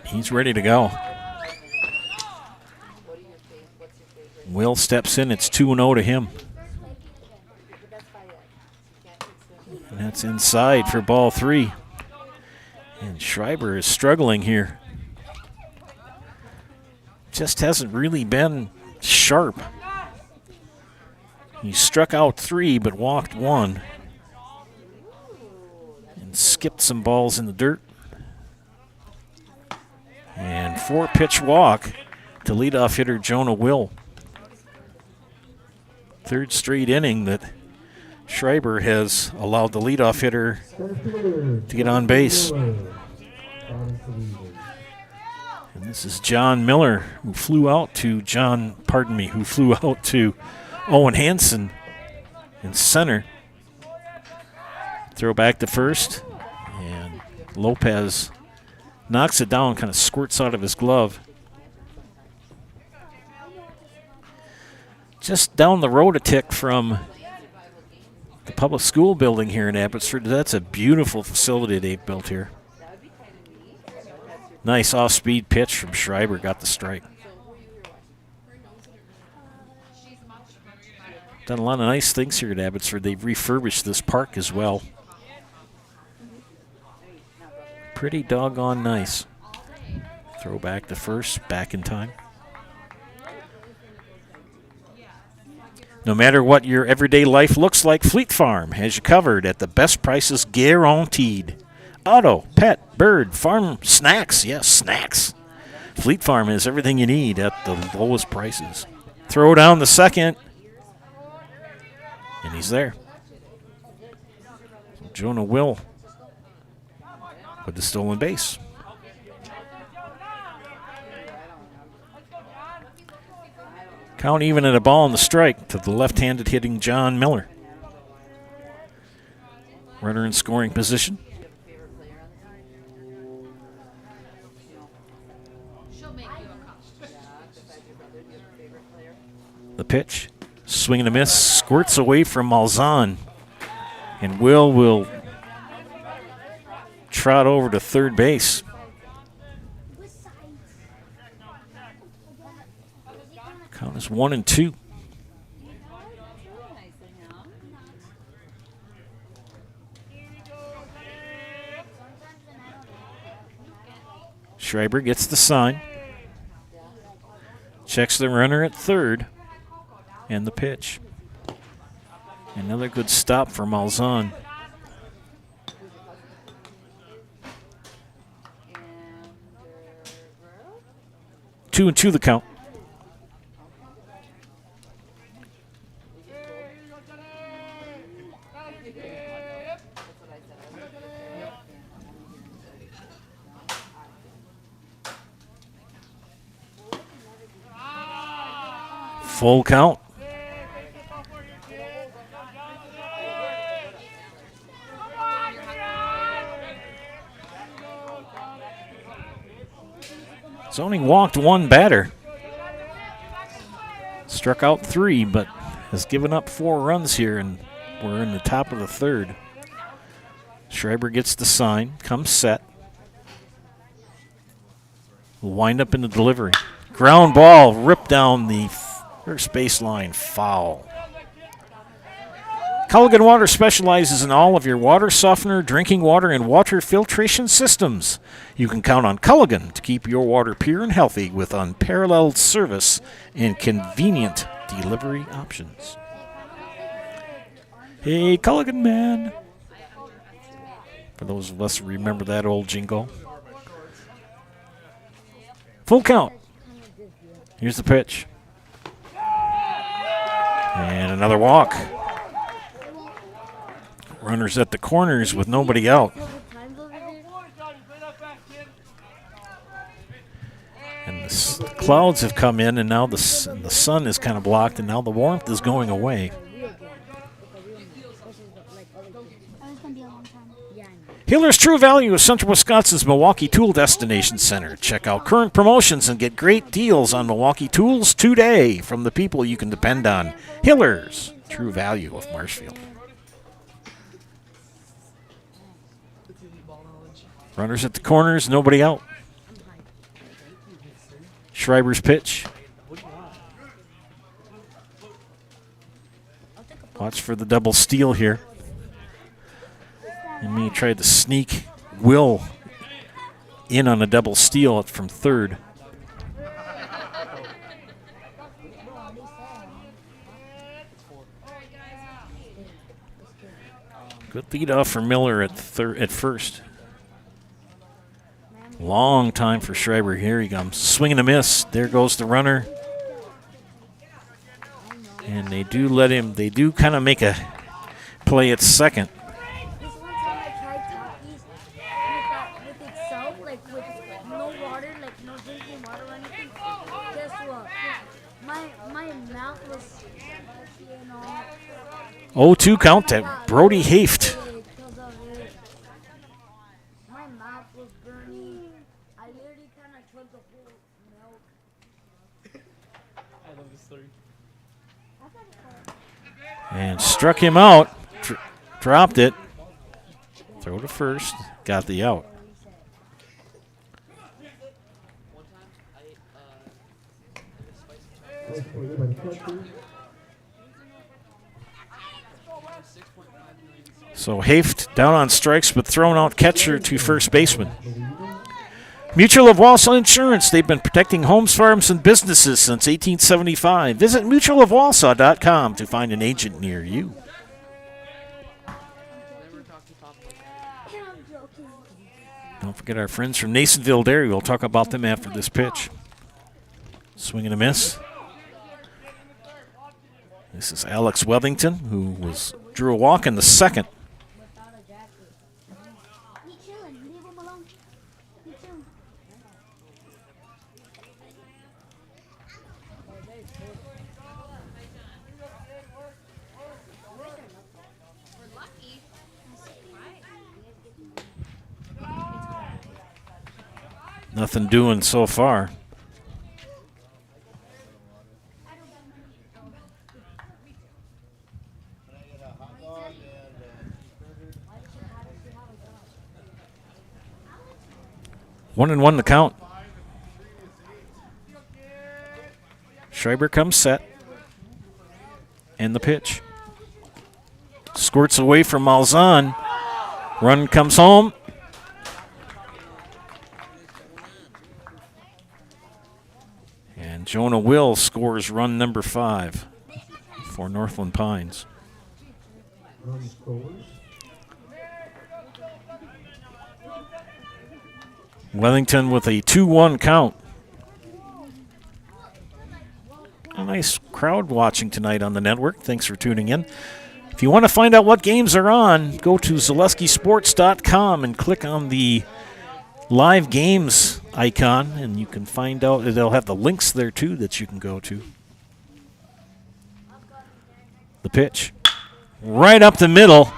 He's ready to go. Will steps in. It's 2-0 to him. And that's inside for ball 3. And Schreiber is struggling here. Just hasn't really been sharp. He struck out 3 but walked 1. And skipped some balls in the dirt. And 4-pitch walk to leadoff hitter Jonah Will. Third straight inning that Schreiber has allowed the leadoff hitter to get on base. And this is John Miller, who flew out to Owen Hansen in center. Throw back to first, and Lopez knocks it down, kind of squirts out of his glove. Just down the road a tick from the public school building here in Abbotsford. That's a beautiful facility they've built here. Nice off-speed pitch from Schreiber, got the strike. Done a lot of nice things here at Abbotsford. They've refurbished this park as well. Pretty doggone nice. Throw back to first, back in time. No matter what your everyday life looks like, Fleet Farm has you covered at the best prices guaranteed. Auto, pet, bird, farm, snacks, yes, snacks. Fleet Farm is everything you need at the lowest prices. Throw down the second. And he's there. So Jonah will with the stolen base. Count even at a ball on the strike to the left-handed hitting John Miller. Runner in scoring position. The pitch, swing and a miss, squirts away from Malzahn. And will trot over to third base. Count is 1-2. Schreiber gets the sign. Checks the runner at third. And the pitch. Another good stop for Malzahn. 2-2 the count. Full count. He's only walked one batter. Struck out 3, but has given up 4 runs here, and we're in the top of the third. Schreiber gets the sign, comes set. Will wind up in the delivery. Ground ball ripped down the first baseline, foul. Culligan Water specializes in all of your water softener, drinking water, and water filtration systems. You can count on Culligan to keep your water pure and healthy with unparalleled service and convenient delivery options. Hey, Culligan man. For those of us who remember that old jingle. Full count. Here's the pitch. And another walk. Runners at the corners with nobody out. And the clouds have come in, and now the sun is kind of blocked, and now the warmth is going away. Hiller's True Value is Central Wisconsin's Milwaukee Tool Destination Center. Check out current promotions and get great deals on Milwaukee tools today from the people you can depend on. Hiller's True Value of Marshfield. Runners at the corners, nobody out. Schreiber's pitch. Watch for the double steal here. And me tried to sneak Will in on a double steal from third. Good lead off for Miller at first. Long time for Schreiber. Here he comes. Swing and a miss. There goes the runner. And they do let him, they do kind of make a play at second. This one time I tried Takis with itself, like with no water, like no drinking water or anything. Guess what? My mouth was itchy and all. 0-2 count to Brody Haft. My mouth was burning. I literally kind of took the whole milk. I love this story. And struck him out. Dropped it. Throw to first. Got the out. So Haft down on strikes, but thrown out catcher to first baseman. Mutual of Wausau Insurance. They've been protecting homes, farms, and businesses since 1875. Visit mutualofwausau.com to find an agent near you. Don't forget our friends from Nasonville Dairy. We'll talk about them after this pitch. Swing and a miss. This is Alex Wethington, who drew a walk in the second. Nothing doing so far. One and one the count. Schreiber comes set. And the pitch. Squirts away from Malzahn. Run comes home. And Jonah Will scores run number 5 for Northland Pines. Wellington with a 2-1 count. A nice crowd watching tonight on the network. Thanks for tuning in. If you want to find out what games are on, go to ZaleskiSports.com and click on the live games icon, and you can find out. They'll have the links there, too, that you can go to. The pitch. Right up the middle.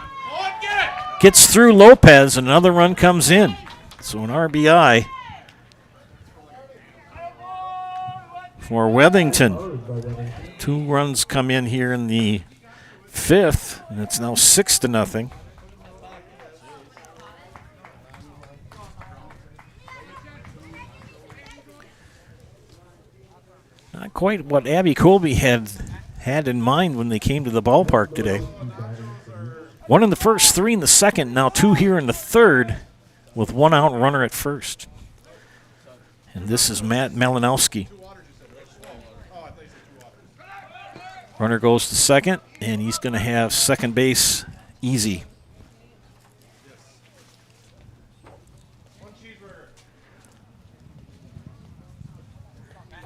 Gets through Lopez, and another run comes in. So an RBI for Wethington. 2 runs come in here in the 5th, and it's now 6-0. Not quite what Abby-Colby had in mind when they came to the ballpark today. 1 in the first, 3 in the second, now 2 here in the third, with 1 out runner at first. And this is Matt Malinowski. Runner goes to second, and he's going to have second base easy.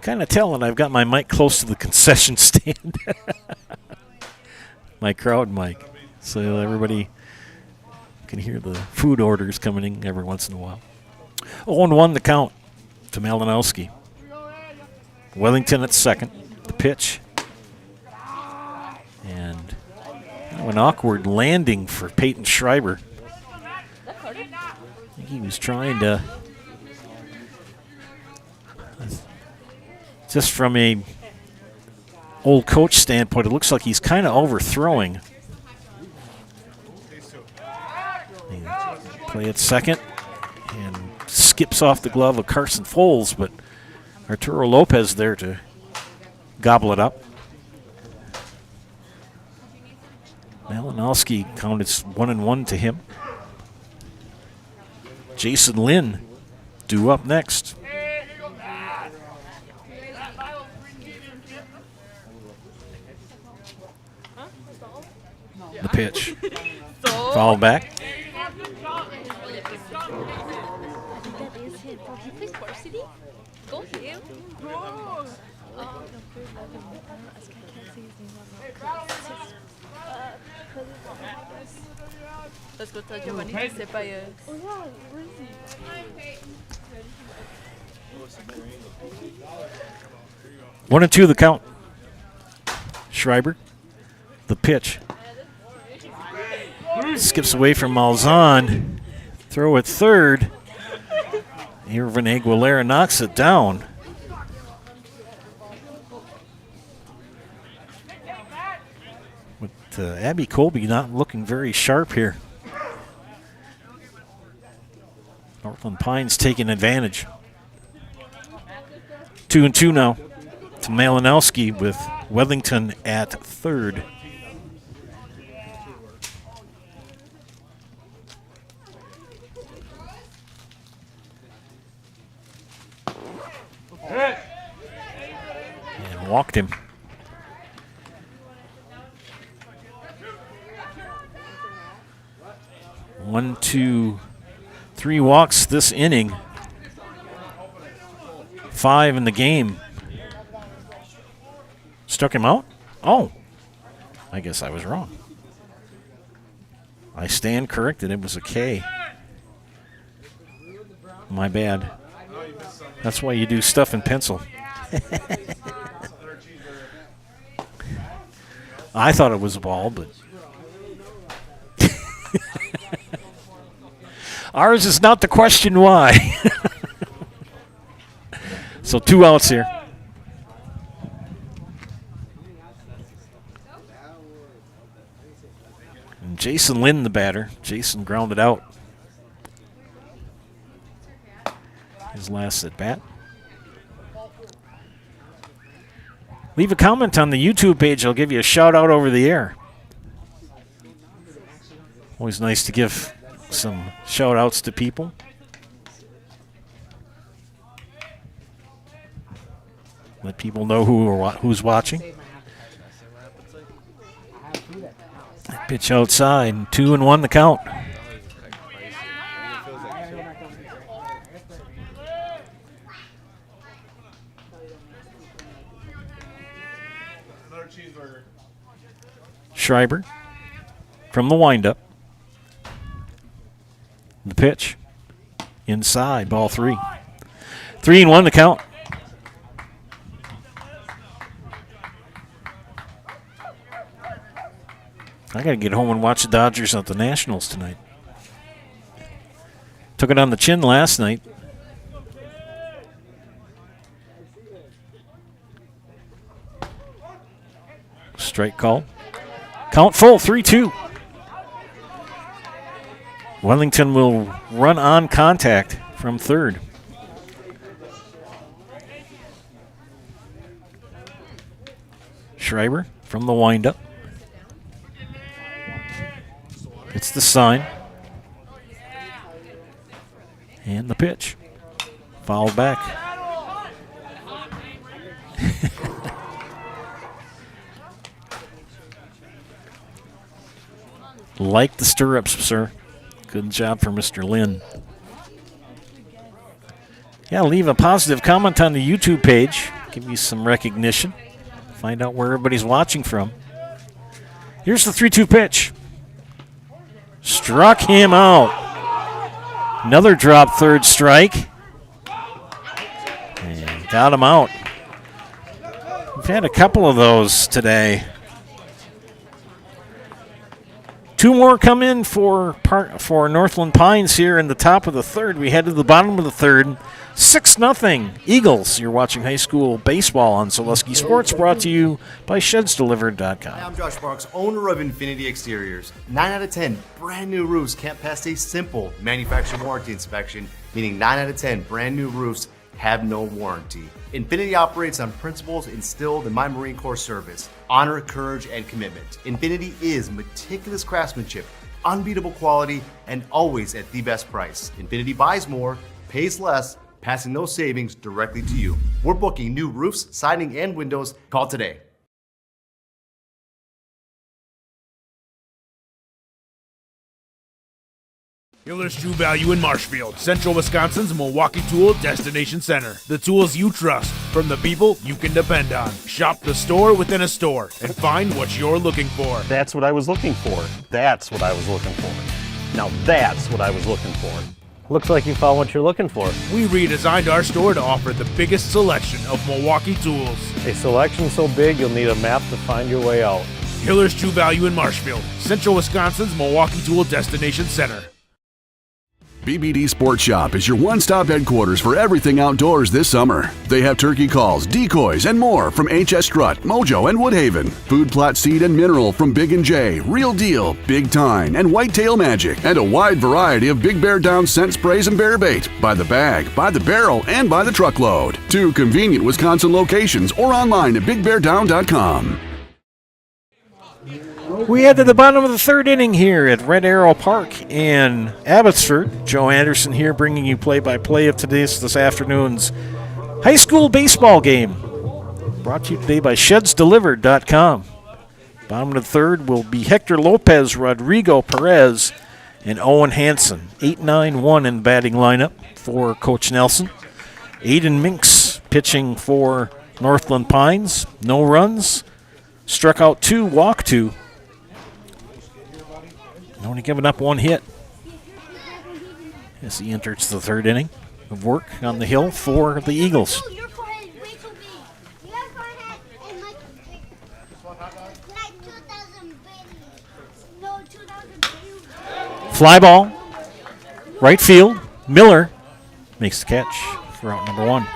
Kind of telling I've got my mic close to the concession stand. My crowd mic. So everybody can hear the food orders coming in every once in a while. 0-1 the count to Malinowski. Wellington at second. The pitch. And an awkward landing for Peyton Schreiber. I think he was trying to, just from a old coach standpoint, it looks like he's kind of overthrowing. Play at second and skips off the glove of Carson Foles, but Arturo Lopez there to gobble it up. Malinowski counted 1-1 to him. Jason Lynn due up next. The pitch. Foul back. Parce que t'as Giovanni qui sait pas. Oh yeah, where is he? 1-2 the count. Schreiber. The pitch. Skips away from Malzahn. Throw at third. Irvin Aguilera knocks it down. With Abby-Colby not looking very sharp here. Northland Pines taking advantage. 2-2 now to Malinowski with Wellington at third. And walked him. 1, 2, 3 walks this inning. 5 in the game. Struck him out? Oh, I guess I was wrong. I stand corrected. It was a K. My bad. That's why you do stuff in pencil. I thought it was a ball, but ours is not the question why. So 2 outs here. And Jason Lynn, the batter. Jason grounded out. His last at bat. Leave a comment on the YouTube page. I'll give you a shout out over the air. Always nice to give some shout outs to people. Let people know who's watching. Pitch outside, 2-1 the count. Schreiber from the windup. The pitch inside, ball 3. 3-1 the count. I got to get home and watch the Dodgers at the Nationals tonight. Took it on the chin last night. Strike call. Count full, 3-2. Wellington will run on contact from third. Schreiber from the windup. It's the sign. And the pitch. Fouled back. Like the stirrups, sir. Good job for Mr. Lynn. Yeah, leave a positive comment on the YouTube page. Give you some recognition. Find out where everybody's watching from. Here's the 3-2 pitch. Struck him out. Another drop third strike. And got him out. We've had a couple of those today. 2 more come in for Northland Pines here in the top of the third. We head to the bottom of the third. 6-0 Eagles. You're watching high school baseball on Zaleski Sports, brought to you by ShedsDelivered.com. Hi, I'm Josh Marks, owner of Infinity Exteriors. 9 out of 10 brand new roofs can't pass a simple manufacturer warranty inspection, meaning 9 out of 10 brand new roofs have no warranty. Infinity operates on principles instilled in my Marine Corps service: honor, courage, and commitment. Infinity is meticulous craftsmanship, unbeatable quality, and always at the best price. Infinity buys more, pays less, passing those savings directly to you. We're booking new roofs, siding, and windows. Call today. Hiller's True Value in Marshfield, Central Wisconsin's Milwaukee Tool Destination Center. The tools you trust from the people you can depend on. Shop the store within a store and find what you're looking for. That's what I was looking for. That's what I was looking for. Now that's what I was looking for. Looks like you found what you're looking for. We redesigned our store to offer the biggest selection of Milwaukee tools. A selection so big you'll need a map to find your way out. Hiller's True Value in Marshfield, Central Wisconsin's Milwaukee Tool Destination Center. BBD Sports Shop is your one-stop headquarters for everything outdoors this summer. They have turkey calls, decoys, and more from HS Strut, Mojo, and Woodhaven. Food plot seed and mineral from Big & J, Real Deal, Big Tine, and Whitetail Magic. And a wide variety of Big Bear Down scent sprays and bear bait. By the bag, by the barrel, and by the truckload. 2 convenient Wisconsin locations or online at BigBearDown.com. We head to the bottom of the third inning here at Red Arrow Park in Abbotsford. Joe Anderson here bringing you play-by-play of this afternoon's high school baseball game. Brought to you today by ShedsDelivered.com. Bottom of the third will be Hector Lopez, Rodrigo Perez, and Owen Hansen. 8-9-1 in the batting lineup for Coach Nelson. Aiden Minks pitching for Northland Pines. No runs. Struck out 2, walked 2. Only giving up 1 hit as he enters the third inning of work on the hill for the Eagles. Fly ball, right field. Miller makes the catch for out number 1.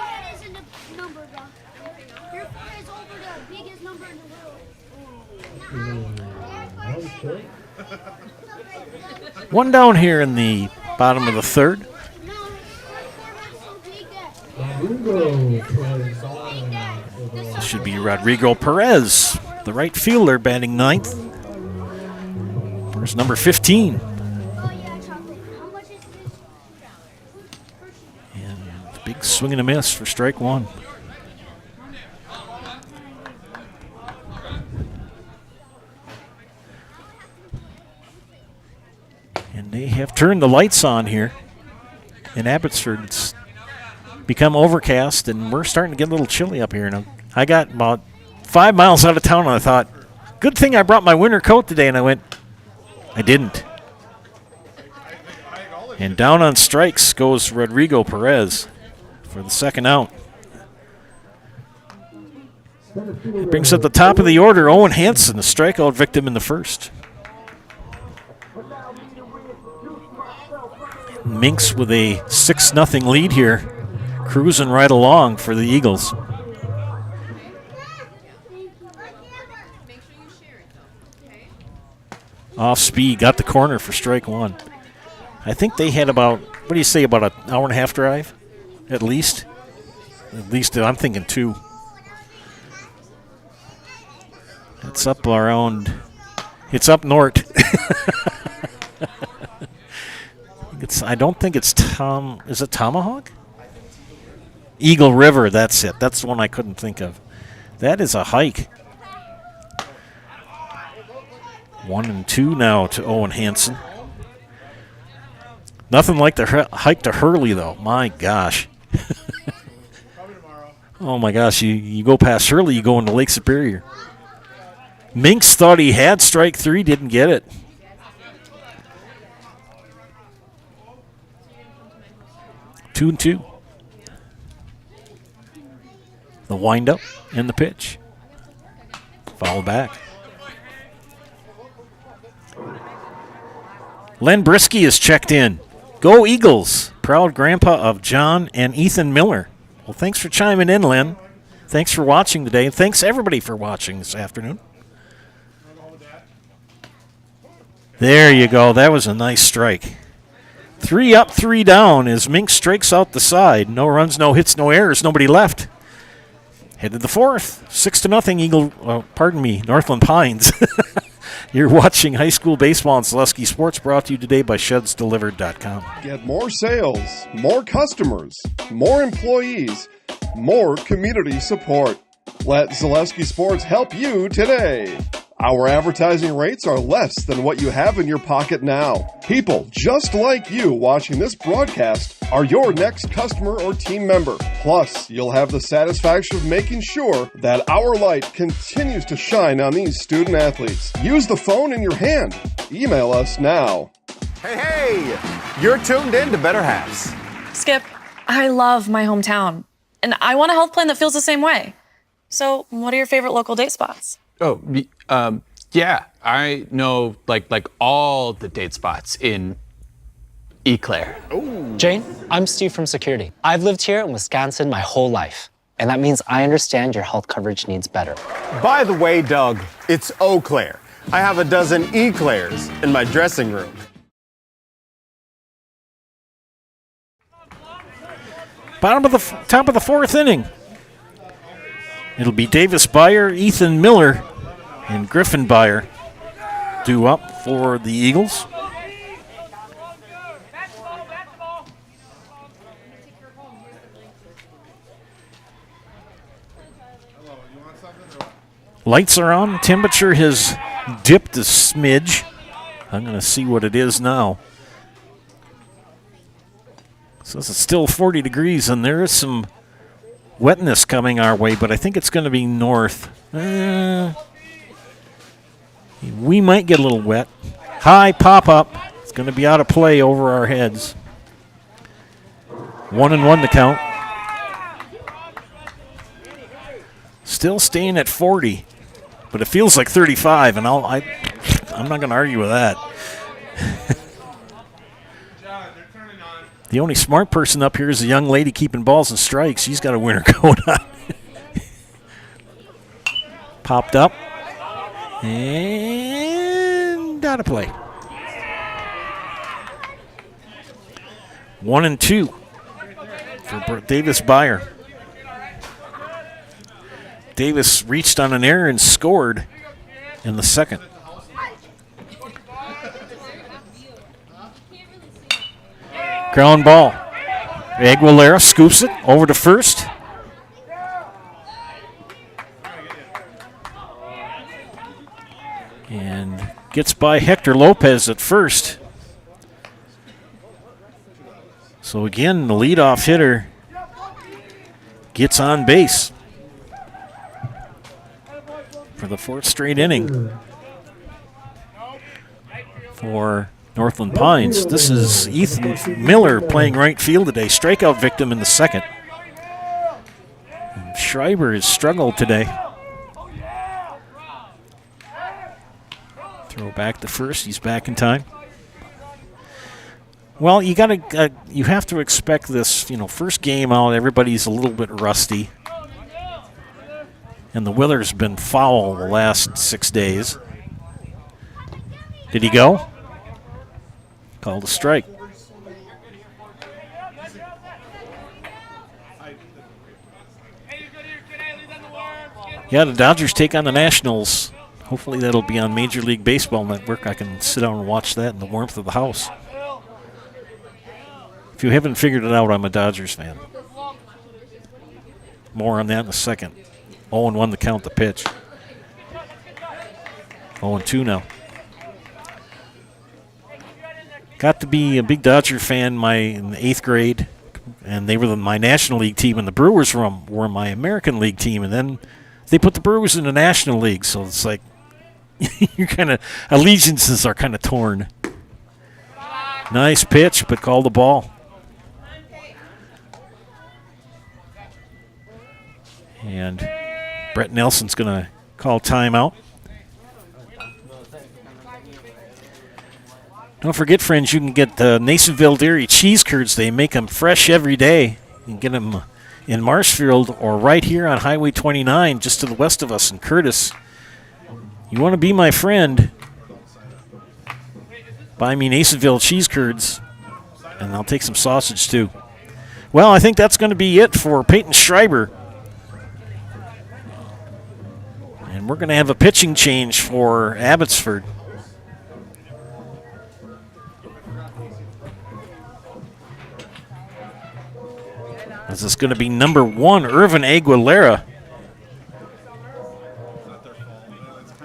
One down here in the bottom of the third. This should be Rodrigo Perez, the right fielder, batting 9th. There's number 15. And big swing and a miss for strike 1. And they have turned the lights on here in Abbotsford. It's become overcast, and we're starting to get a little chilly up here. And I got about 5 miles out of town, and I thought, good thing I brought my winter coat today. And I went, I didn't. And down on strikes goes Rodrigo Perez for the second out. It brings up the top of the order Owen Hansen, the strikeout victim in the first. Minks with a 6-0 lead here, cruising right along for the Eagles. Off speed, got the corner for strike 1. I think they had about, what do you say, about an hour and a half drive? At least? At least I'm thinking 2. It's up around, it's up north. I don't think it's is it Tomahawk? Eagle River, that's it. That's the one I couldn't think of. That is a hike. 1-2 now to Owen Hansen. Nothing like the hike to Hurley, though. My gosh. Oh, my gosh. You go past Hurley, you go into Lake Superior. Minks thought he had strike 3, didn't get it. Two and 2. The windup and the pitch. Foul back. Len Brisky is checked in. Go Eagles. Proud grandpa of John and Ethan Miller. Well, thanks for chiming in, Len. Thanks for watching today. And thanks, everybody, for watching this afternoon. There you go. That was a nice strike. 3 up, 3 down as Mink strikes out the side. No runs, no hits, no errors, nobody left. Headed the 4th, 6-0 Northland Pines. You're watching high school baseball on Zaleski Sports, brought to you today by ShedsDelivered.com. Get more sales, more customers, more employees, more community support. Let Zaleski Sports help you today. Our advertising rates are less than what you have in your pocket now. People just like you watching this broadcast are your next customer or team member. Plus, you'll have the satisfaction of making sure that our light continues to shine on these student athletes. Use the phone in your hand. Email us now. Hey, you're tuned in to Better Halves. Skip, I love my hometown, and I want a health plan that feels the same way. So, what are your favorite local date spots? Oh, yeah, I know like all the date spots in Eau Claire. Jane, I'm Steve from Security. I've lived here in Wisconsin my whole life, and that means I understand your health coverage needs better. By the way, Doug, it's Eau Claire. I have a dozen Eclairs in my dressing room. Top of the 4th inning. It'll be Davis Byer, Ethan Miller, and Griffin Byer due up for the Eagles. Lights are on. Temperature has dipped a smidge. I'm going to see what it is now. So it's still 40 degrees, and there is some wetness coming our way, but I think it's going to be north. We might get a little wet. High pop-up. It's going to be out of play over our heads. 1-1 the count. Still staying at 40, but it feels like 35, and I'm not going to argue with that. The only smart person up here is a young lady keeping balls and strikes. She's got a winner going on. Popped up. And out of play. 1-2 for Davis Byer. Davis reached on an error and scored in the second. Ground ball. Aguilera scoops it over to first. And gets by Hector Lopez at first. So again, the leadoff hitter gets on base for the fourth straight inning for Northland Pines. This is Ethan Miller playing right field today. Strikeout victim in the second. And Schreiber has struggled today. Throw back to first. He's back in time. Well, you have to expect this. First game out, everybody's a little bit rusty, and the weather's been foul the last 6 days. Did he go? Called a strike. Yeah, the Dodgers take on the Nationals. Hopefully that'll be on Major League Baseball Network. I can sit down and watch that in the warmth of the house. If you haven't figured it out, I'm a Dodgers fan. More on that in a second. 0-1 to count the pitch. 0-2 now. Got to be a big Dodger fan in the 8th grade, and they were my National League team, and the Brewers were my American League team, and then they put the Brewers in the National League, so it's like your kind of allegiances are kind of torn. Nice pitch, but called the ball. And Brett Nelson's going to call timeout. Don't forget, friends, you can get the Nasonville Dairy cheese curds. They make them fresh every day. You can get them in Marshfield or right here on Highway 29, just to the west of us in Curtis. You want to be my friend, buy me Nasonville cheese curds, and I'll take some sausage too. Well, I think that's going to be it for Peyton Schreiber. And we're going to have a pitching change for Abbotsford. This is going to be number 1, Irvin Aguilera.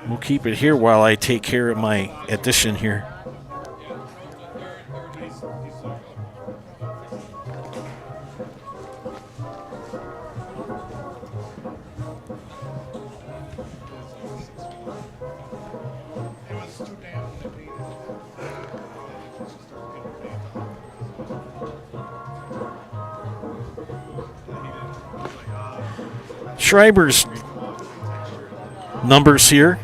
We'll keep it here while I take care of my addition here. Schreiber's numbers here: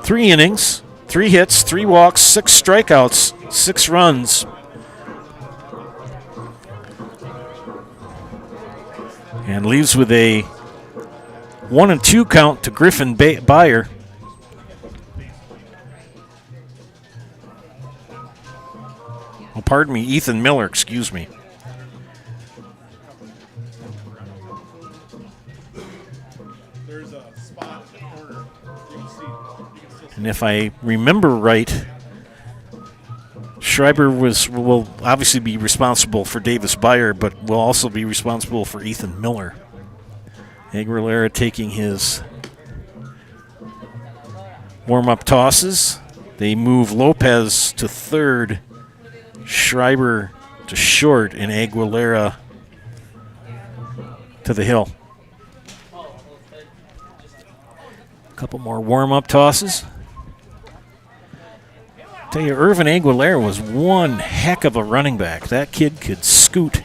3 innings, 3 hits, 3 walks, 6 strikeouts, 6 runs. And leaves with a 1-2 count to Griffin Byer. Oh, pardon me, Ethan Miller, excuse me. And if I remember right, Schreiber will obviously be responsible for Davis Byer, but will also be responsible for Ethan Miller. Aguilera taking his warm-up tosses. They move Lopez to third. Schreiber to short, and Aguilera to the hill. A couple more warm-up tosses. Tell you, Irvin Aguilera was one heck of a running back. That kid could scoot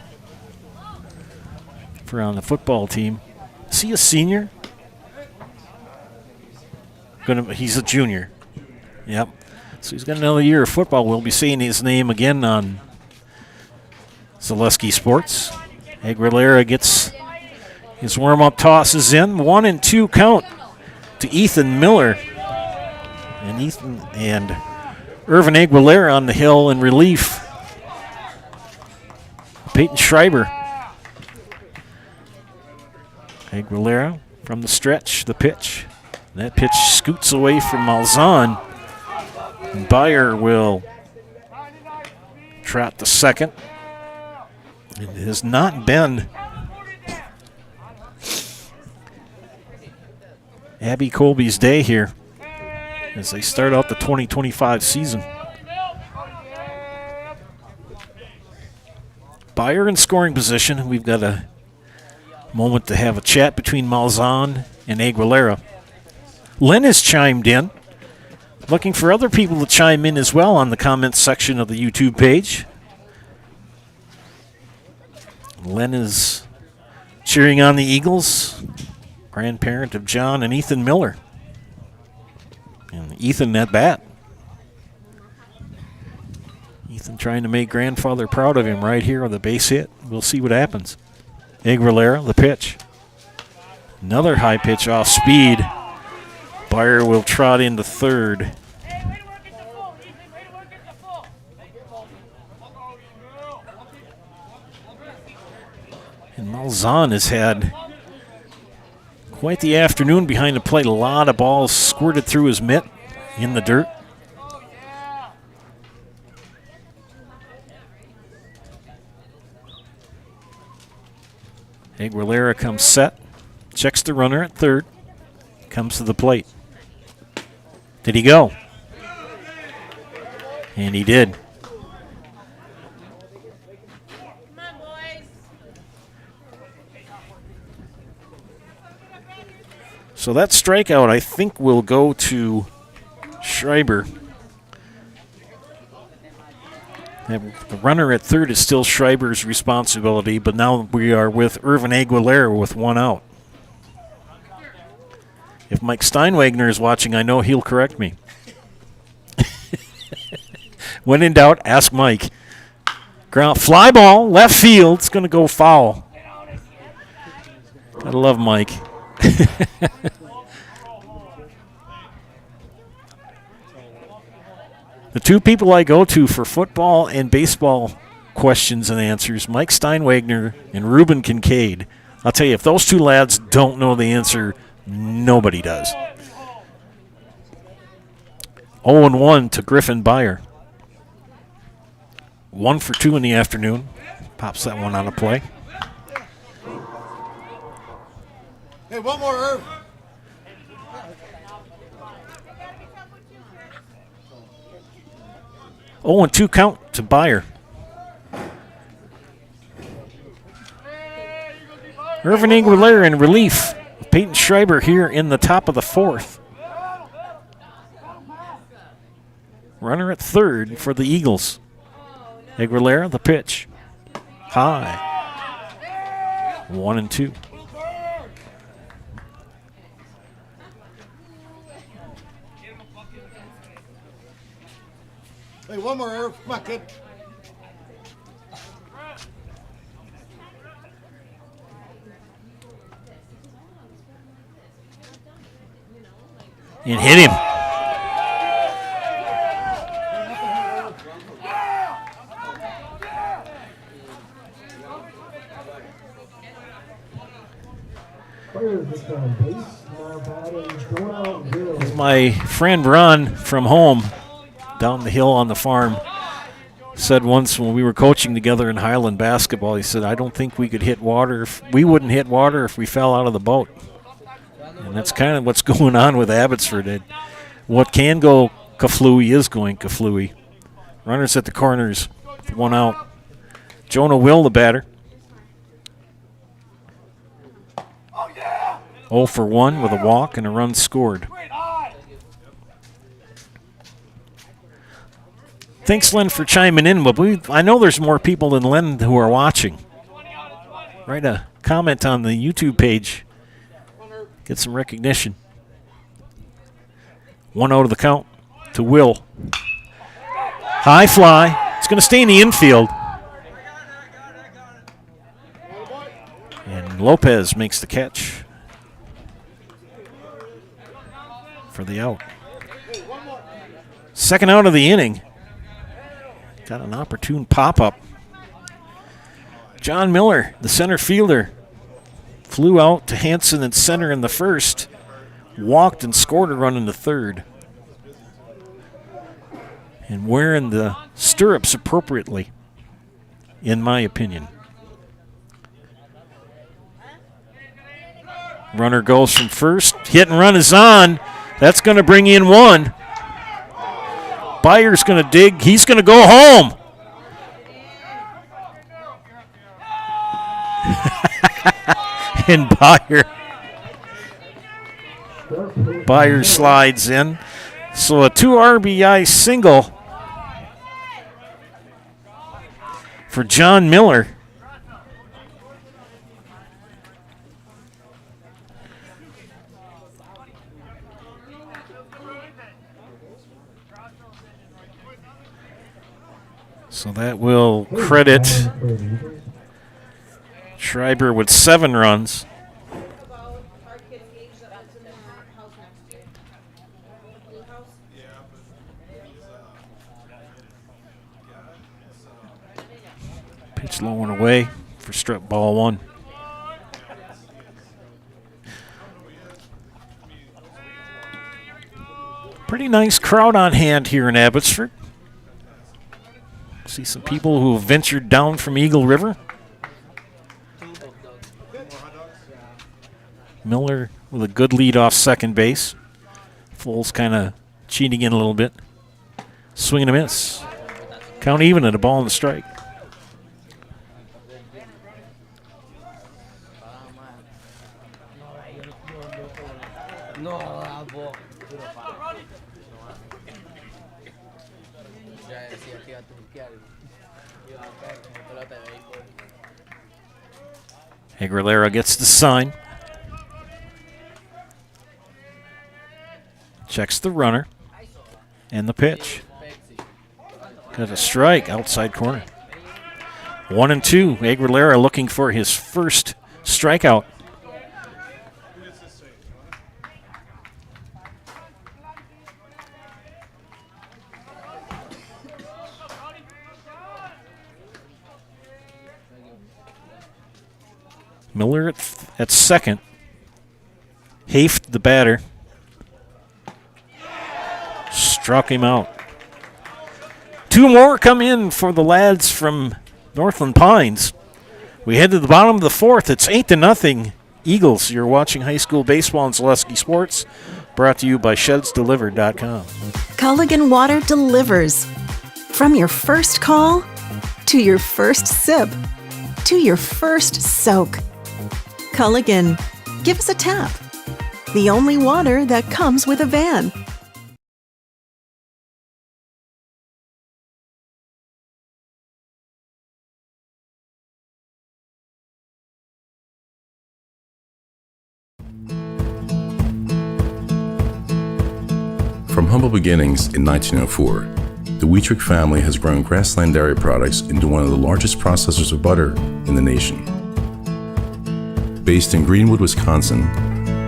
for on the football team. Is he a senior? He's a junior. Yep. So he's got another year of football. We'll be seeing his name again on Zaleski Sports. Aguilera gets his warm-up tosses in. 1-2 count to Ethan Miller. And Irvin Aguilera on the hill in relief. Peyton Schreiber. Aguilera from the stretch, the pitch. That pitch scoots away from Malzahn. Byer will trot the second. It has not been Abby-Colby's day here as they start out the 2025 season. Byer in scoring position. We've got a moment to have a chat between Malzahn and Aguilera. Len has chimed in. Looking for other people to chime in as well on the comments section of the YouTube page. Len is cheering on the Eagles, grandparent of John and Ethan Miller. And Ethan at bat. Ethan trying to make grandfather proud of him right here on the base hit. We'll see what happens. Aguilera, the pitch. Another high pitch off speed. Byer will trot into third. And Malzahn has had quite the afternoon behind the plate. A lot of balls squirted through his mitt in the dirt. Aguilera comes set, checks the runner at third, comes to the plate. Did he go? And he did. So that strikeout, I think, will go to Schreiber. The runner at third is still Schreiber's responsibility, but now we are with Irvin Aguilera with one out. If Mike Steinwagner is watching, I know he'll correct me. When in doubt, ask Mike. Ground fly ball, left field. It's going to go foul. Gotta love Mike. The two people I go to for football and baseball questions and answers, Mike Steinwagner and Ruben Kincaid. I'll tell you, if those two lads don't know the answer, nobody does. 0-1 to Griffin Byer. 1 for 2 in the afternoon. Pops that one out of play. Hey, one more, Irv. Oh, and 2 count to Byer. Irvin Aguilera in relief. Peyton Schreiber here in the top of the fourth. Runner at third for the Eagles. Aguilera, the pitch. High. 1-2. Hey, one more, Irv. Come on, kid. And hit him. My friend Ron from home down the hill on the farm said once when we were coaching together in Highland basketball, he said, I don't think we could hit water. We wouldn't hit water if we fell out of the boat. And that's kind of what's going on with Abbotsford. What can go kaflooey is going kaflooey. Runners at the corners, 1 out. Jonah Will, the batter. 0 for 1 with a walk and a run scored. Thanks, Len, for chiming in, but I know there's more people than Len who are watching. Write a comment on the YouTube page. Get some recognition. 1-0 to the count to Will. High fly. It's going to stay in the infield. And Lopez makes the catch for the out. Second out of the inning. Got an opportune pop-up. John Miller, the center fielder, flew out to Hanson at center in the first, walked and scored a run in the third. And wearing the stirrups appropriately, in my opinion. Runner goes from first. Hit and run is on. That's going to bring in one. Byer's going to dig. He's going to go home. And Byer slides in. So a 2 RBI single for John Miller. So that will credit Schreiber with 7 runs. Pitch low and away for strip ball 1. Pretty nice crowd on hand here in Abbotsford. See some people who have ventured down from Eagle River. Miller with a good lead off second base. Foles kind of cheating in a little bit. Swing and a miss. Count even at a ball and a strike. Aguilera gets the sign. Checks the runner and the pitch. Got a strike outside corner. 1-2. Aguilera looking for his first strikeout. Miller at second. Haft, the batter, struck him out. 2 more come in for the lads from Northland Pines. We head to the bottom of the 4th. It's 8-0 Eagles. You're watching high school baseball on Zaleski Sports, brought to you by ShedsDelivered.com. Culligan Water delivers. From your first call, to your first sip, to your first soak. Culligan, give us a tap. The only water that comes with a van. From humble beginnings in 1904, the Wheatrick family has grown Grassland Dairy Products into one of the largest processors of butter in the nation. Based in Greenwood, Wisconsin,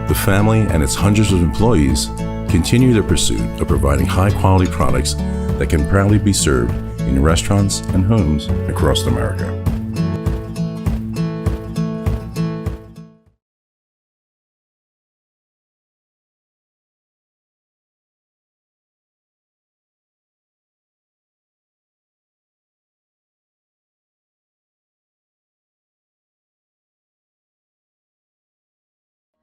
the family and its hundreds of employees continue their pursuit of providing high-quality products that can proudly be served in restaurants and homes across America.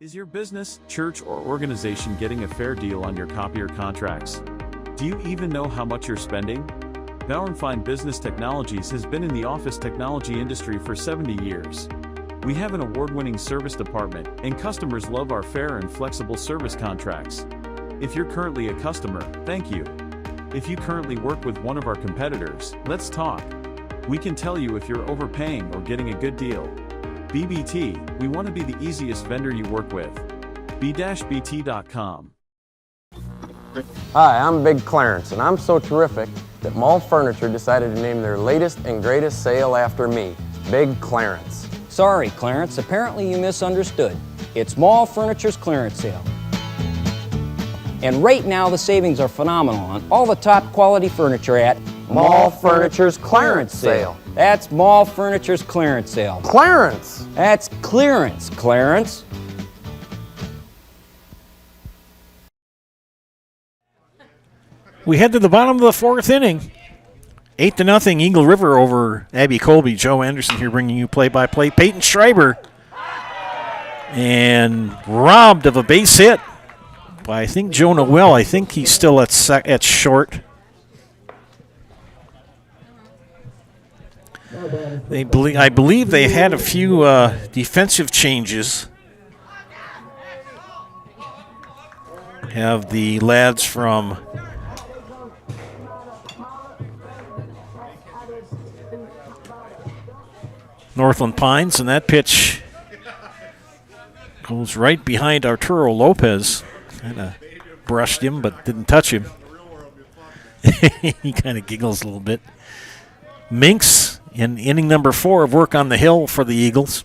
Is your business, church, or organization getting a fair deal on your copier contracts? Do you even know how much you're spending? Fine Business Technologies has been in the office technology industry for 70 years. We have an award-winning service department, and customers love our fair and flexible service contracts. If you're currently a customer, thank you. If you currently work with one of our competitors, let's talk. We can tell you if you're overpaying or getting a good deal. BBT, we want to be the easiest vendor you work with. b-bt.com. Hi, I'm Big Clarence, and I'm so terrific that Mall Furniture decided to name their latest and greatest sale after me, Big Clarence. Sorry, Clarence, apparently you misunderstood. It's Mall Furniture's clearance sale. And right now the savings are phenomenal on all the top quality furniture at Mall Furniture's clearance sale. That's Mall Furniture's clearance sale. Clarence! That's clearance, Clarence. We head to the bottom of the fourth inning. 8-0 Eagle River over Abby-Colby. Joe Anderson here bringing you play-by-play. Peyton Schreiber. And robbed of a base hit by, I think, Joe Noel. I think he's still at short. I believe they had a few defensive changes. Have the lads from Northland Pines, and that pitch goes right behind Arturo Lopez. Kind of brushed him, but didn't touch him. He kind of giggles a little bit. Minks in inning number 4 of work on the hill for the Eagles.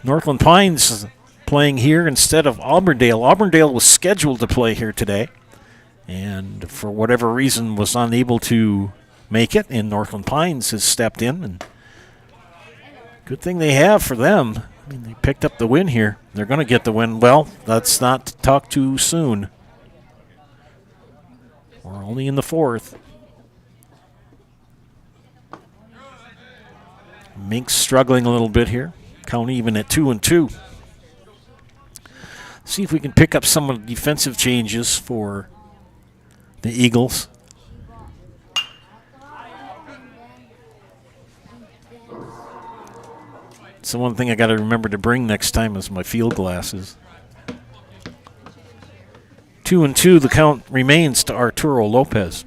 Northland Pines playing here instead of Auburndale. Auburndale was scheduled to play here today, and for whatever reason was unable to make it, and Northland Pines has stepped in, and good thing they have for them. I mean, they picked up the win here. They're going to get the win. Well, let's not talk too soon. We're only in the 4th. Minks struggling a little bit here. Count even at 2-2. See if we can pick up some of the defensive changes for the Eagles. So one thing I got to remember to bring next time is my field glasses. 2-2, the count remains to Arturo Lopez.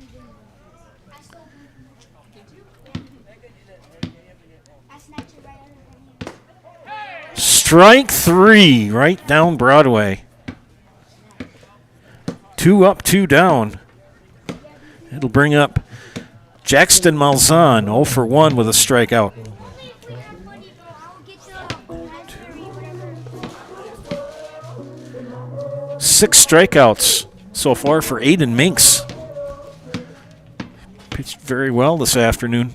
Strike 3, right down Broadway. 2 up, 2 down. It'll bring up Jackson Malzahn, 0 for 1 with a strikeout. 6 strikeouts so far for Aiden Minks. Pitched very well this afternoon.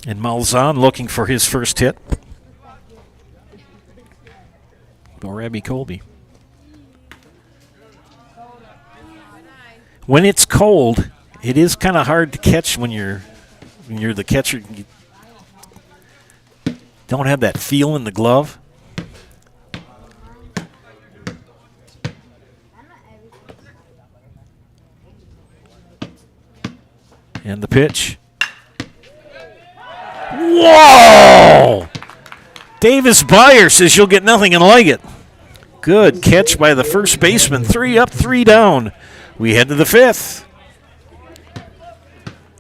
And Malzahn looking for his first hit. Or Abby-Colby. When it's cold, it is kind of hard to catch when you're the catcher. You don't have that feel in the glove. And the pitch. Whoa! Davis Byer says you'll get nothing and like it. Good catch by the first baseman. 3 up, 3 down. We head to the 5th.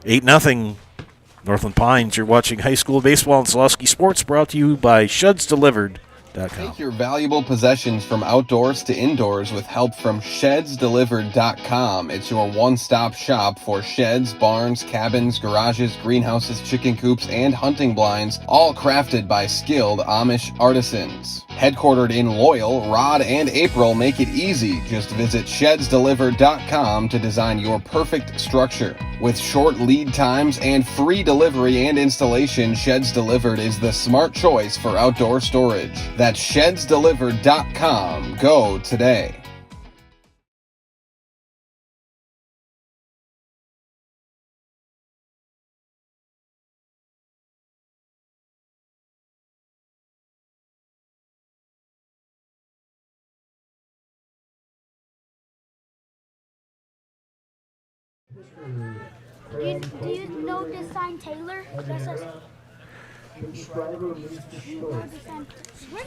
8-0. Northland Pines. You're watching high school baseball and Zalewski Sports, brought to you by ShedsDelivered.com. Take your valuable possessions from outdoors to indoors with help from ShedsDelivered.com. It's your one-stop shop for sheds, barns, cabins, garages, greenhouses, chicken coops, and hunting blinds, all crafted by skilled Amish artisans. Headquartered in Loyal, Rod and April make it easy. Just visit ShedsDelivered.com to design your perfect structure. With short lead times and free delivery and installation, Sheds Delivered is the smart choice for outdoor storage. That's ShedsDelivered.com. Go today. Do you know this sign, Taylor? That says,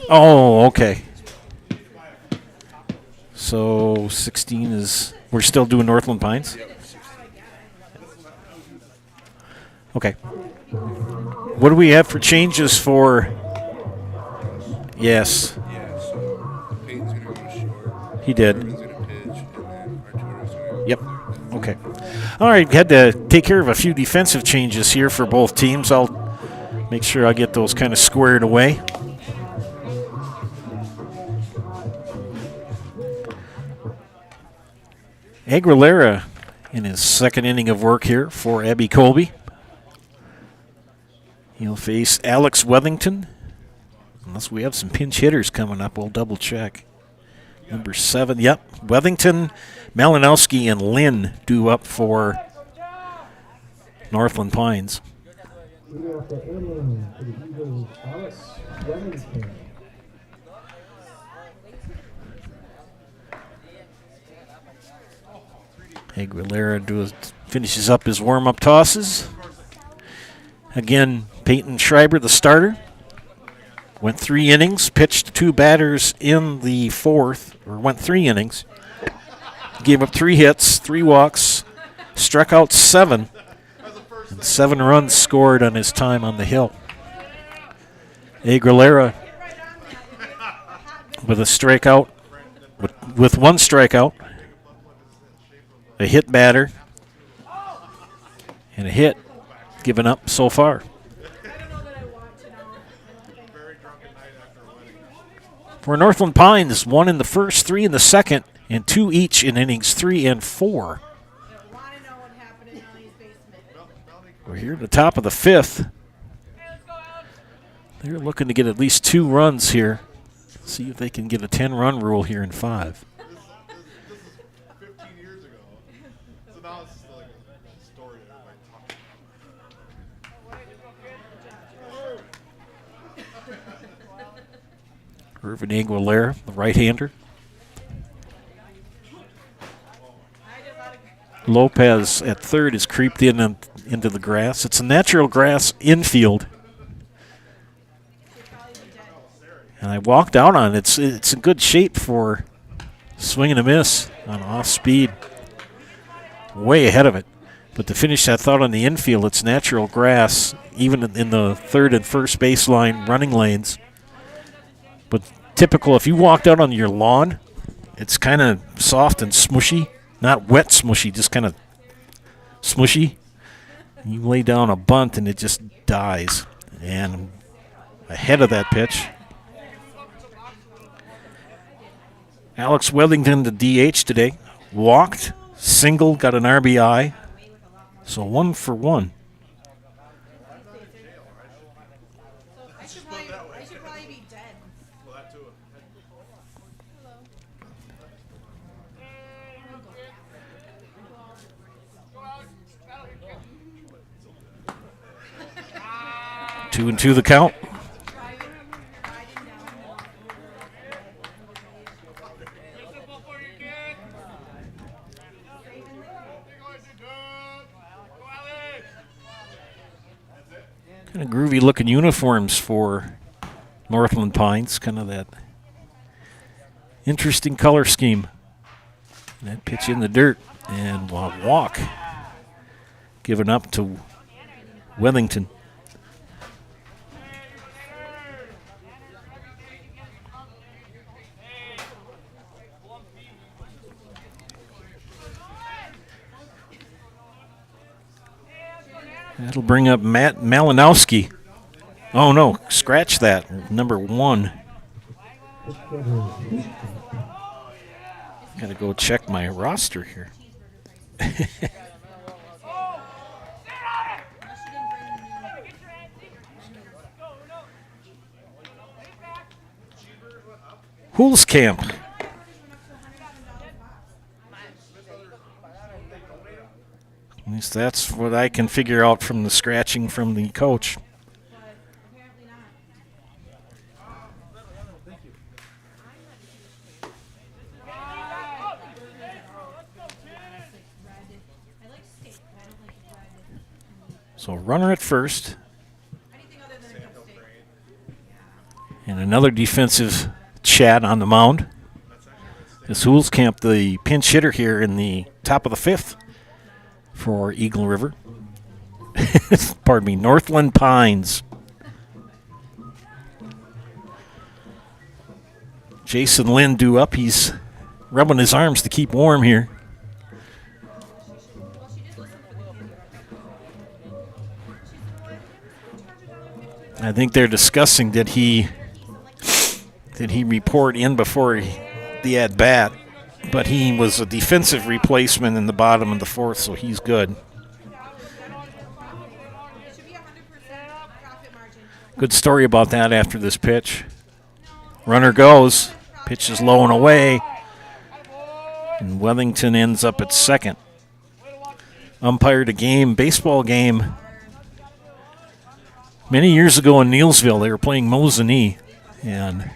Oh, okay. So 16 is, we're still doing Northland Pines? Okay. What do we have for changes for? Yes. He did. Yep. Okay. All right. Had to take care of a few defensive changes here for both teams. I'll make sure I get those kind of squared away. Aguilera in his second inning of work here for Abby-Colby. He'll face Alex Wethington. Unless we have some pinch hitters coming up, we'll double check. Number 7, yep. Wethington, Malinowski, and Lynn due up for Northland Pines. Aguilera finishes up his warm-up tosses. Again, Peyton Schreiber, the starter. Went 3 innings, pitched 2 batters in the 4th, or went 3 innings. Gave up 3 hits, 3 walks, struck out 7, and 7 runs scored on his time on the hill. Aguilera with a strikeout, with 1 strikeout, a hit batter, and a hit given up so far. For Northland Pines, 1 in the first, 3 in the second, and 2 each in innings 3 and 4. We're here at the top of the 5th. They're looking to get at least 2 runs here. See if they can get a 10-run rule here in 5. Irvin Aguilera, the right-hander. Lopez at third has creeped in into the grass. It's a natural grass infield. And I walked out on it. It's in good shape for swing and a miss on off speed. Way ahead of it. But to finish that thought on the infield, it's natural grass, even in the third and first baseline running lanes. But typical, if you walked out on your lawn, it's kind of soft and smushy. Not wet smushy, just kind of smushy. You lay down a bunt and it just dies. And ahead of that pitch, Alex Wethington, the DH today, walked, single, got an RBI. So 1 for 1. Two and 2 the count. Kind of groovy looking uniforms for Northland Pines. Kind of that interesting color scheme. And that pitch in the dirt and a walk given up to Wethington. That'll bring up Matt Malinowski. Oh, no, scratch that. Number 1. Got to go check my roster here. Hulskamp. At least that's what I can figure out from the scratching from the coach. So runner at first. And another defensive chat on the mound. This Hulskamp, the pinch hitter here in the top of the fifth for Eagle River. Pardon me, Northland Pines. Jason Lynn due up. He's rubbing his arms to keep warm here. I think they're discussing did he report in before the at-bat, but he was a defensive replacement in the bottom of the fourth, so he's good. Good story about that after this pitch. Runner goes, pitch is low and away, and Wellington ends up at second. Umpired a baseball game, many years ago in Neilsville. They were playing Mosinee, and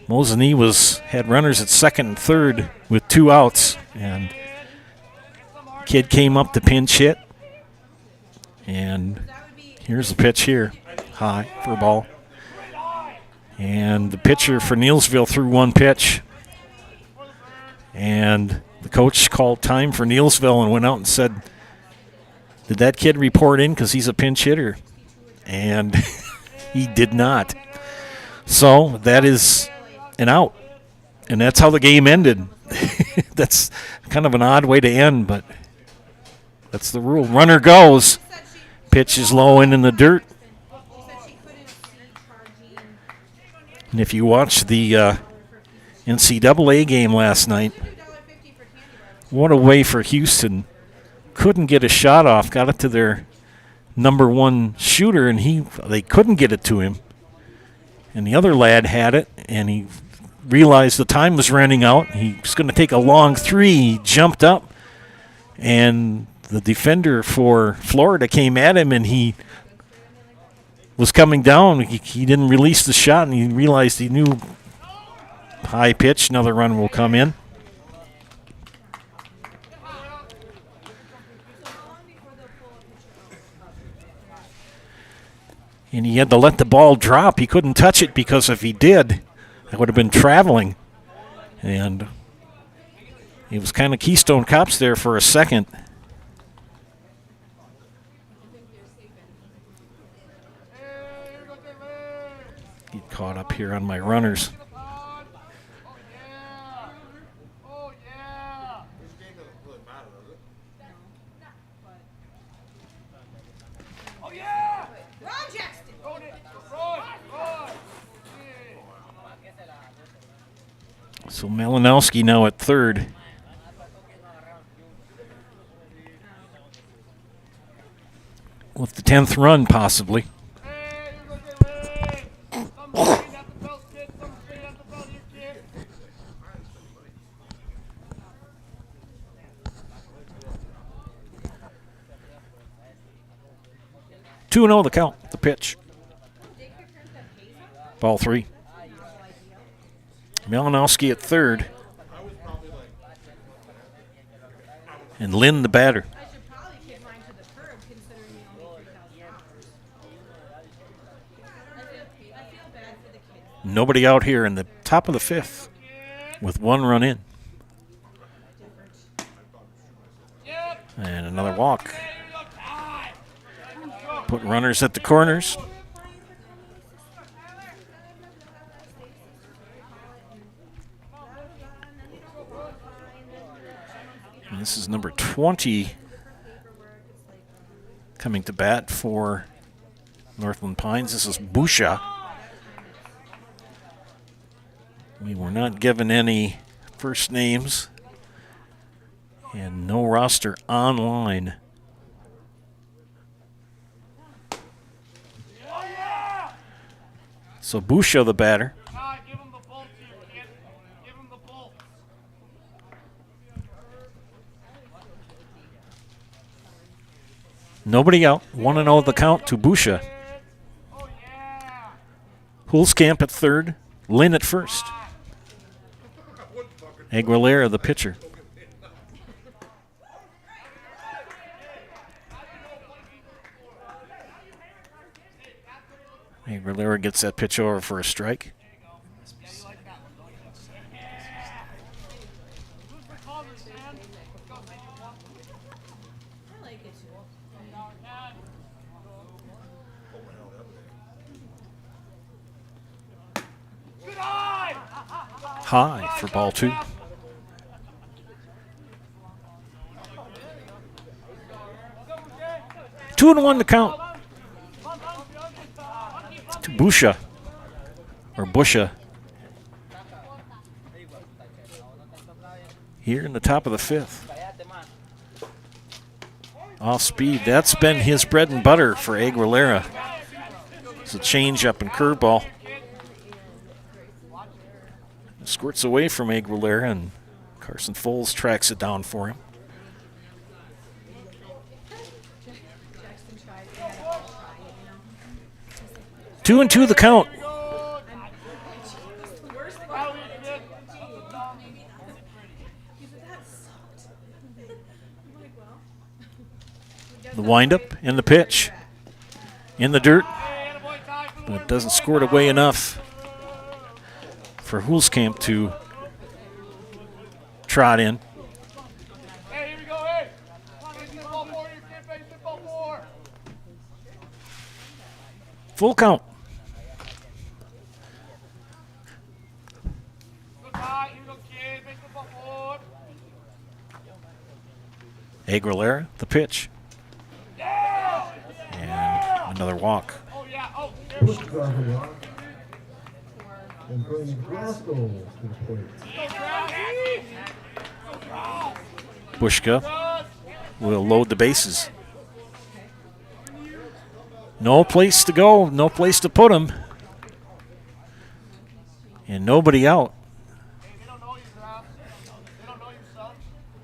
Mosinee had runners at second and third with 2 outs, and kid came up to pinch hit, and here's the pitch here, high for a ball. And the pitcher for Neilsville threw 1 pitch, and the coach called time for Neilsville and went out and said, did that kid report in because he's a pinch hitter? And he did not. So that is an out, and that's how the game ended. That's kind of an odd way to end, but that's the rule. Runner goes, pitch is low and in the dirt. And if you watch the NCAA game last night, what a way for Houston. Couldn't get a shot off, got it to their number 1 shooter, and they couldn't get it to him. And the other lad had it, and he realized the time was running out. He was going to take a long 3. He jumped up, and the defender for Florida came at him, and he was coming down. He didn't release the shot, and he realized he knew high pitch, another run will come in. And he had to let the ball drop. He couldn't touch it because if he did, it would have been traveling. And he was kind of Keystone Cops there for a second. Get caught up here on my runners. So Malinowski now at third. With the 10th run, possibly. Two 2-0 the count, the pitch. Ball 3. Malinowski at third. And Lynn the batter. Nobody out here in the top of the 5th with 1 run in. And another walk. Put runners at the corners. And this is number 20 coming to bat for Northland Pines. This is Busha. We were not given any first names and no roster online. So Busha the batter. Nobody out. 1-0 the count to Busha. Hulskamp at third. Lynn at first. Aguilera the pitcher. Aguilera gets that pitch over for a strike. High for ball 2. Two and one to count to Busha, or Busha, here in the top of the 5th. Off speed, that's been his bread and butter for Aguilera. It's a change-up and curveball. Squirts away from Aguilera, and Carson Foles tracks it down for him. 2-2 the count. The windup and the pitch in the dirt, but it doesn't score it away enough for Hulskamp to trot in. Full count. Aguilera, the pitch. And another walk. And bring Glasgow to the plate. Bushka will load the bases. No place to go, no place to put him. And nobody out.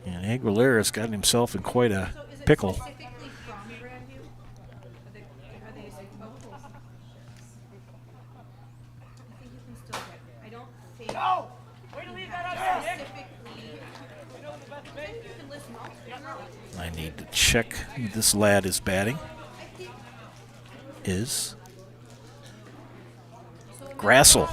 And Aguilera's gotten himself in quite a pickle. I need to check who this lad is batting. Is Grassel.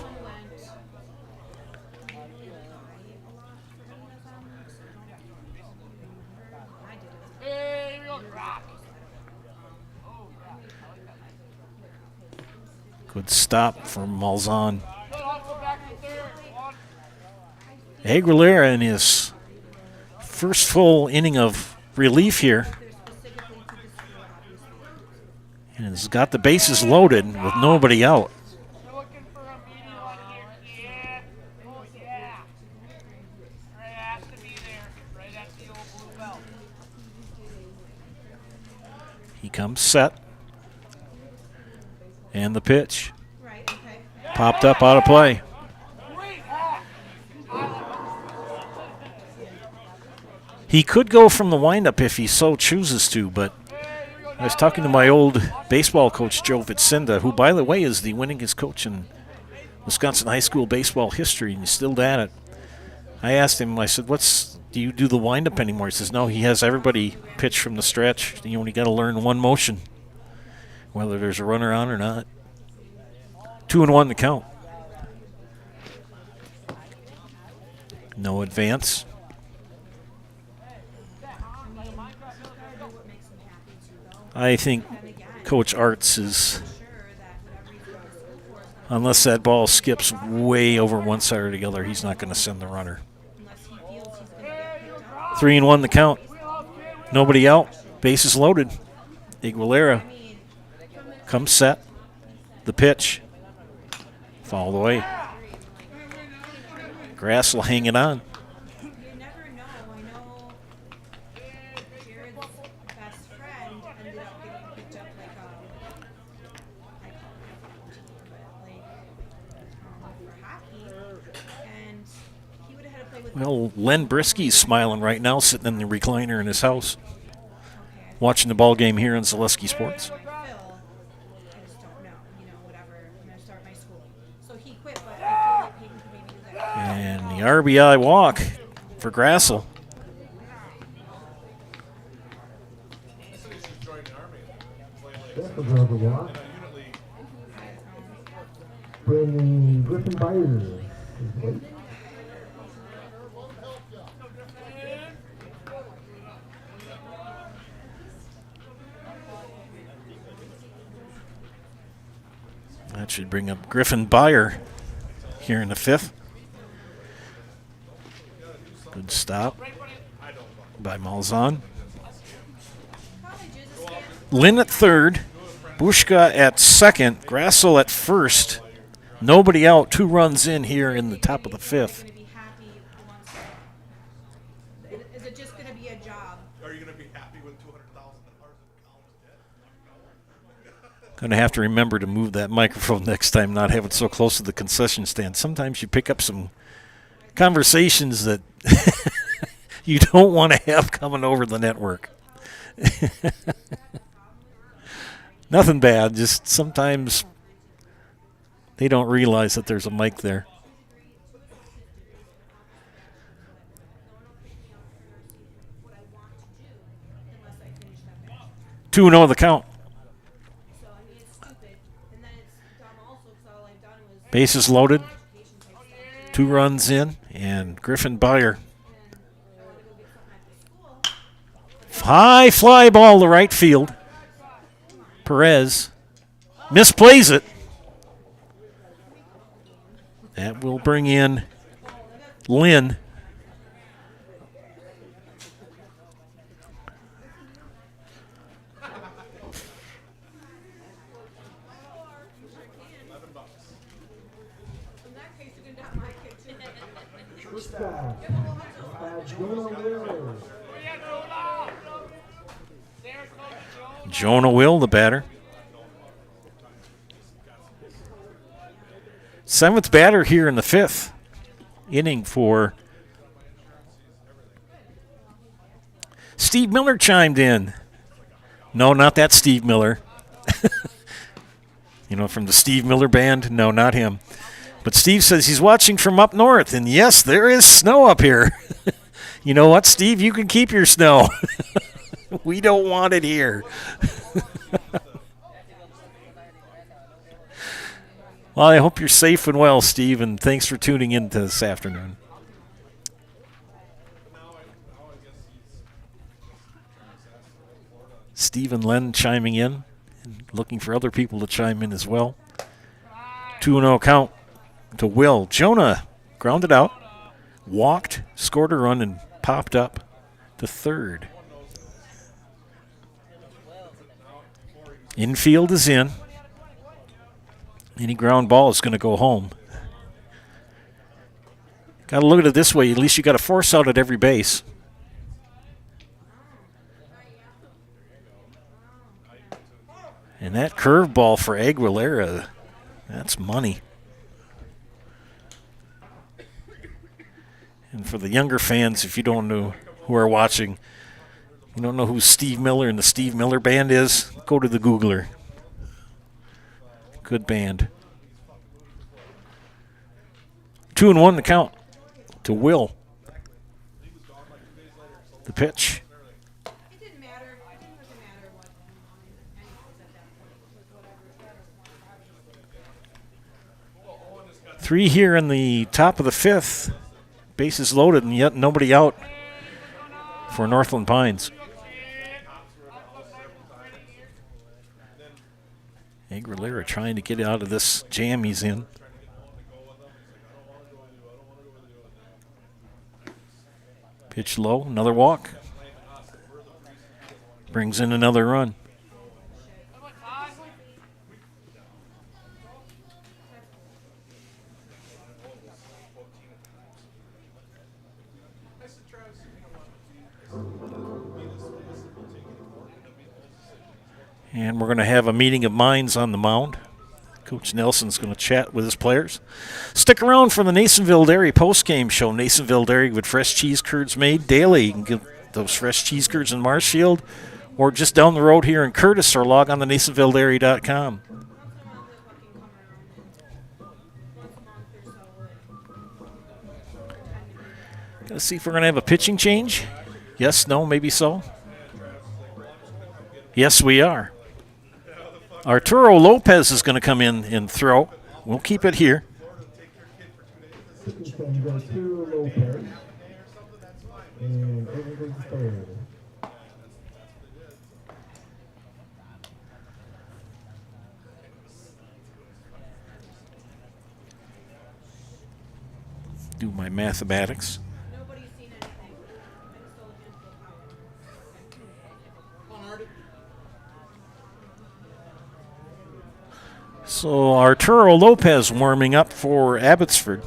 Good stop from Malzahn. Aguilera in his first full inning of relief here, and has got the bases loaded with nobody out. He comes set, and the pitch popped up out of play. He could go from the windup if he so chooses to, but I was talking to my old baseball coach, Joe Vitsinda, who, by the way, is the winningest coach in Wisconsin high school baseball history, and he's still at it. I asked him, I said, do you do the windup anymore? He says, no, he has everybody pitch from the stretch. You only got to learn one motion, whether there's a runner on or not. 2-1 the count. No advance. I think Coach Arts is, unless that ball skips way over one side or the other, he's not going to send the runner. 3-1 the count. Nobody out. Bases loaded. Aguilera comes set. The pitch. Foul away. Grassel hanging on. Well, Len Brisky's smiling right now, sitting in the recliner in his house, watching the ball game here on Zaleski Sports. And the RBI walk for Grassel. bringing Griffin Byers. That should bring up Griffin Byer here in the 5th. Good stop by Malzahn. Lynn at 3rd. Bushka at 2nd. Grassel at 1st. Nobody out. 2 runs in here in the top of the 5th. Is it just going to be a job? Are you going to be happy with $200,000? Going to have to remember to move that microphone next time, not have it so close to the concession stand. Sometimes you pick up some conversations that you don't want to have coming over the network. Nothing bad, just sometimes they don't realize that there's a mic there. Two and 0 the count. Bases loaded. 2 runs in, and Griffin Byer. High fly ball to right field. Perez misplays it. That will bring in Lynn. Jonah Will, the batter. 7th batter here in the 5th inning for Steve Miller chimed in. No, not that Steve Miller. From the Steve Miller Band. No, not him. But Steve says he's watching from up north, and yes, there is snow up here. You know what, Steve? You can keep your snow. We don't want it here. Well, I hope you're safe and well, Steve, and thanks for tuning in this afternoon. Steve and Len chiming in, and looking for other people to chime in as well. 2-0 count to Will. Jonah grounded out, walked, scored a run, and popped up to 3rd. Infield is in. Any ground ball is going to go home. Got to look at it this way. At least you got a force out at every base. And that curveball for Aguilera, that's money. And for the younger fans, if you don't know who are watching, you don't know who Steve Miller and the Steve Miller Band is, go to the Googler. Good band. 2-1 the count to Will. The pitch. Three here in the top of the 5th. Bases loaded, and yet nobody out for Northland Pines. Aguilera trying to get out of this jam he's in. Pitch low, another walk. Brings in another run. And we're going to have a meeting of minds on the mound. Coach Nelson's going to chat with his players. Stick around for the Nasonville Dairy postgame show. Nasonville Dairy with fresh cheese curds made daily. You can get those fresh cheese curds in Marshfield or just down the road here in Curtis, or log on to NasonvilleDairy.com. Got to see if we're going to have a pitching change. Yes, no, maybe so. Yes, we are. Arturo Lopez is going to come in and throw. we'll keep it here. Second can go to Lopez. And everything's third. Do my mathematics. So Arturo Lopez warming up for Abbotsford.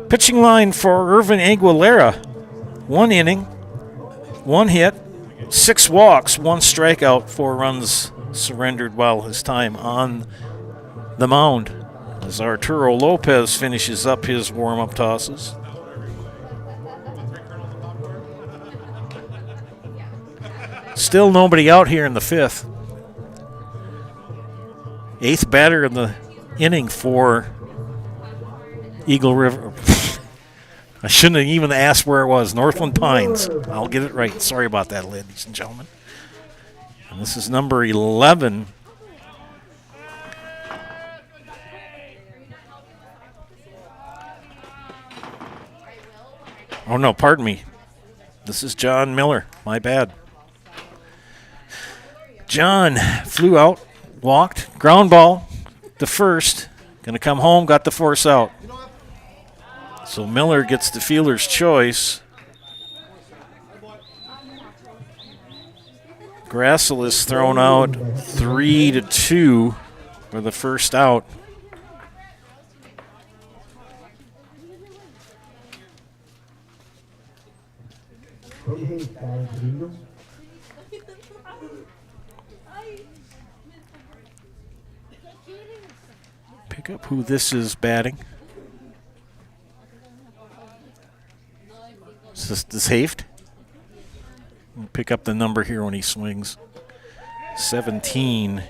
Pitching line for Irvin Aguilera. 1 inning, 1 hit, 6 walks, 1 strikeout, 4 runs surrendered while his time on the mound. As Arturo Lopez finishes up his warm-up tosses. Still nobody out here in the 5th. 8th batter in the inning for Eagle River. I shouldn't have even asked where it was. Northland Pines. I'll get it right. Sorry about that, ladies and gentlemen. And this is number 11. Oh, no, pardon me. This is John Miller. My bad. John flew out, walked, ground ball to first. Going to come home, got the force out. So Miller gets the fielder's choice. Grassel is thrown out 3-2 for the first out. Pick up who this is batting. Is this Haft? We'll pick up the number here when he swings. 17.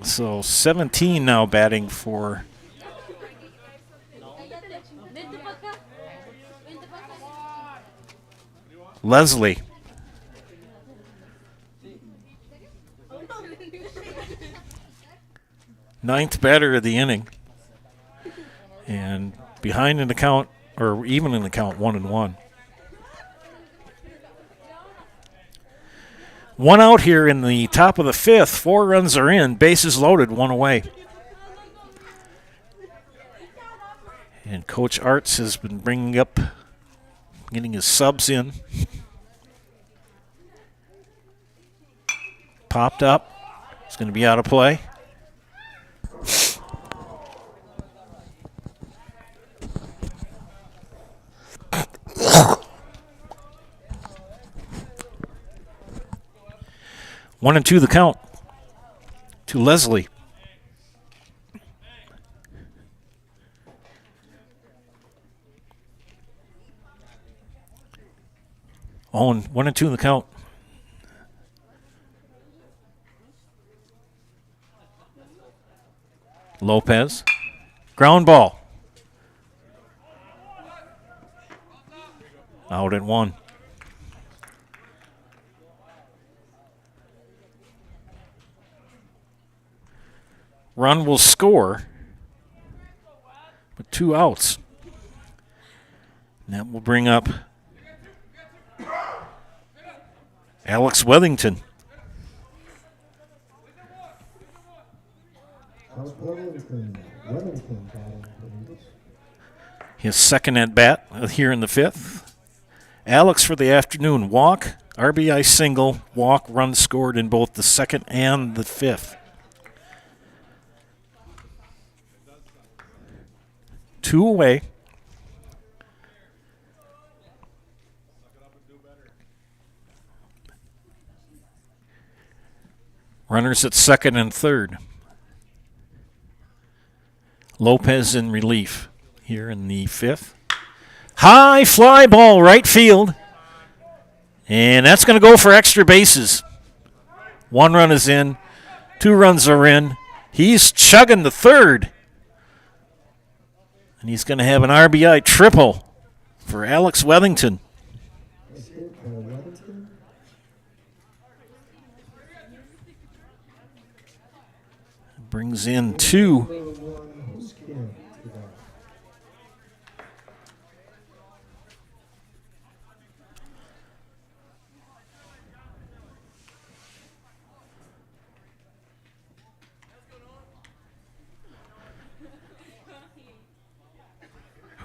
So 17 now batting for Leslie. Ninth batter of the inning. And behind in the count, or even in the count, 1-1. 1 out here in the top of the 5th. 4 runs are in. Bases loaded, 1 away. And Coach Arts has been bringing up, getting his subs in. Popped up. It's going to be out of play. One and 2 the count to Leslie. Oh, and 1 and 2 in the count. Lopez. Ground ball. Out at 1. Run will score with 2 outs. And that will bring up Alex Wethington. His second at bat here in the 5th. Alex for the afternoon. Walk, RBI single, walk, run scored in both the 2nd and the 5th. 2 away. Runners at second and third. Lopez in relief here in the 5th. High fly ball, right field. And that's going to go for extra bases. 1 run is in. 2 runs are in. He's chugging the third. And he's going to have an RBI triple for Alex Wethington. Brings in 2.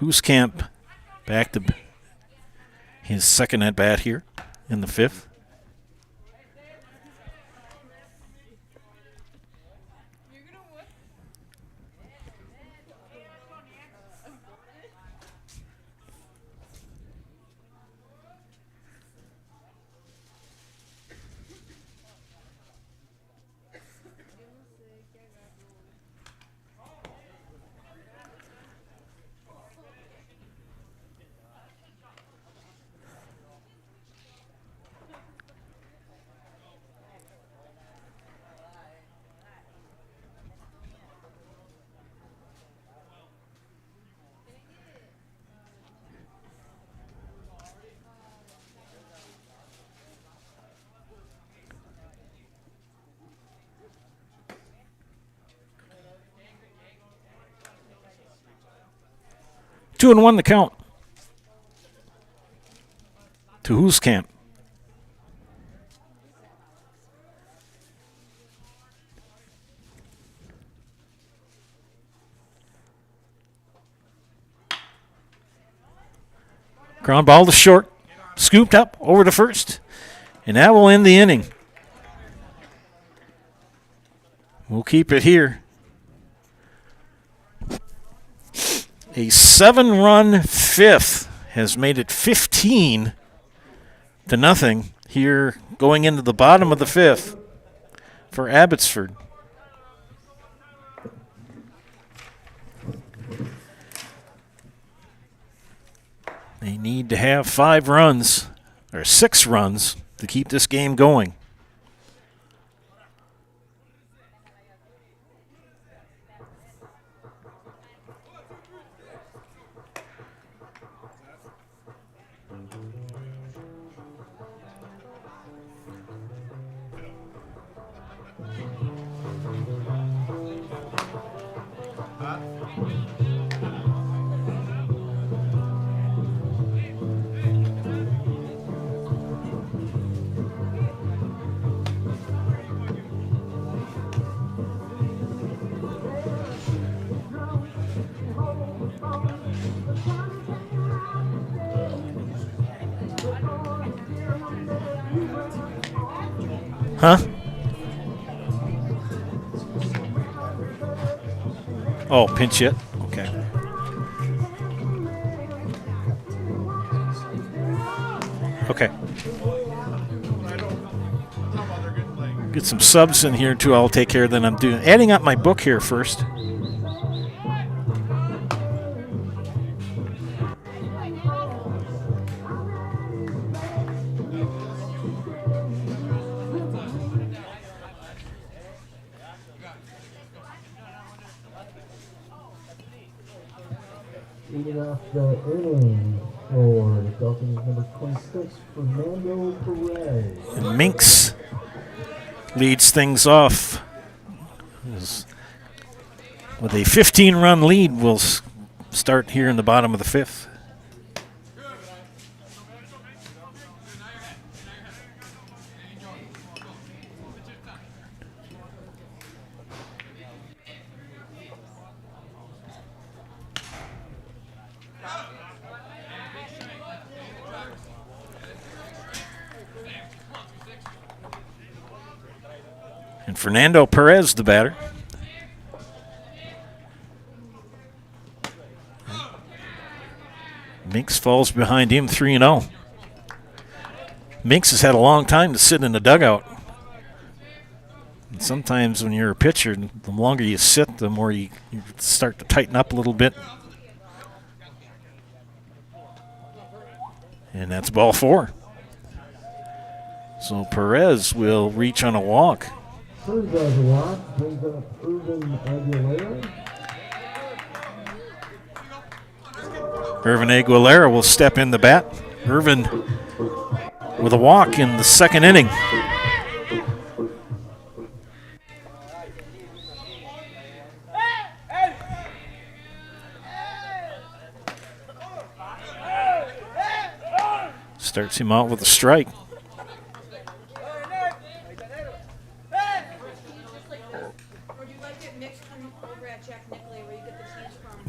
Hooskamp back to his second at bat here in the 5th. Two and 1 the count to Hooskamp. Ground ball to short, scooped up over to first, and that will end the inning. We'll keep it here. A 7-run 5th has made it 15-0 here going into the bottom of the 5th for Abbotsford. They need to have 5 runs or 6 runs to keep this game going. Huh? Oh, pinch hit. Okay. Okay. Get some subs in here too. I'll take care of that. I'm adding up my book here first. Leading off the inning for the Dolphins, number 26, Fernando Perez. And Minks leads things off with a 15-run lead. We'll start here in the bottom of the 5th. And Fernando Perez, the batter. Minks falls behind him 3-0. Minks has had a long time to sit in the dugout. And sometimes when you're a pitcher, the longer you sit, the more you start to tighten up a little bit. And that's ball 4. So Perez will reach on a walk. Perez does a walk, brings up Irvin Aguilera. Irvin Aguilera will step in the bat. Irvin with a walk in the second inning. Starts him out with a strike.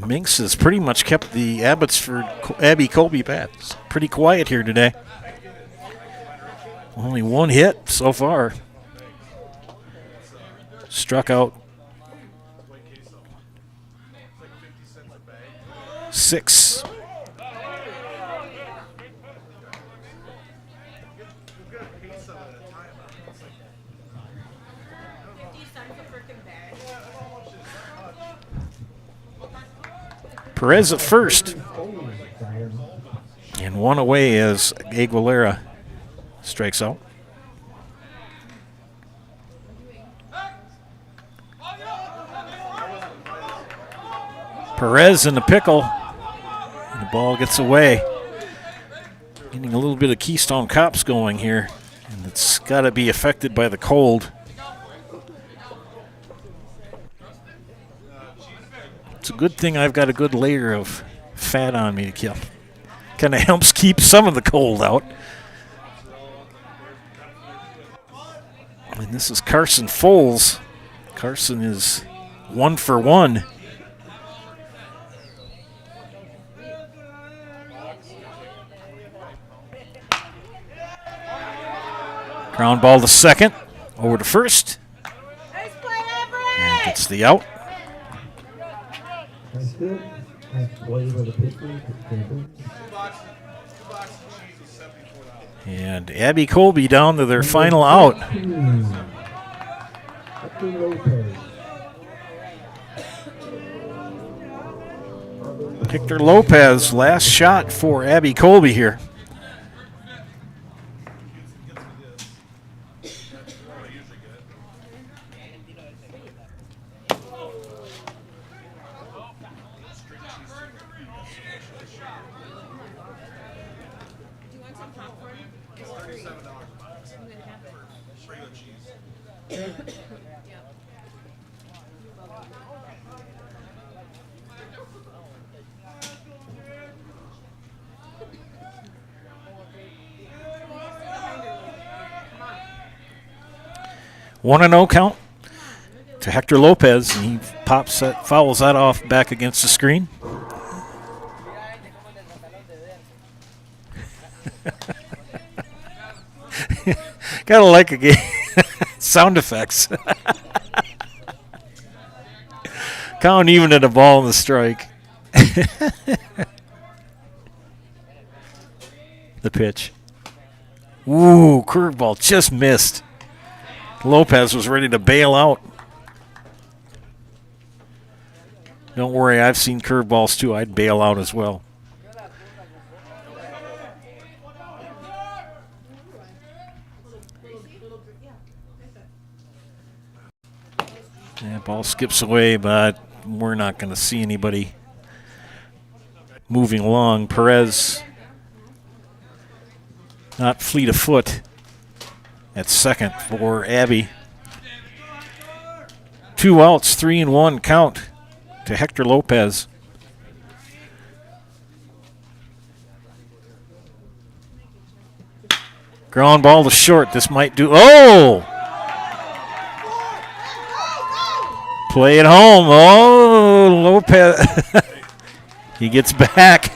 Minks has pretty much kept the Abbotsford Abby-Colby bats pretty quiet here today. Only one hit so far. Struck out 6. Perez at first. And one away as Aguilera strikes out. Perez in the pickle. And the ball gets away. Getting a little bit of Keystone Cops going here. And it's got to be affected by the cold. It's a good thing I've got a good layer of fat on me to kill. Kind of helps keep some of the cold out. And this is Carson Foles. Carson is 1 for 1. Ground ball to second. Over to first. And gets the out. And Abby-Colby down to their final out. Hector Lopez, last shot for Abby-Colby here. One and 0 count to Hector Lopez, and he fouls that off back against the screen. Gotta like a game. Sound effects. Count even at a ball in the strike. The pitch. Ooh, curveball just missed. Lopez was ready to bail out. Don't worry, I've seen curveballs too. I'd bail out as well. Yeah, ball skips away, but we're not going to see anybody moving along. Perez, not fleet of foot at second for Abby. 2 outs, 3-1 count to Hector Lopez. Ground ball to short. This might do. Oh! Play it home. Oh, Lopez. He gets back.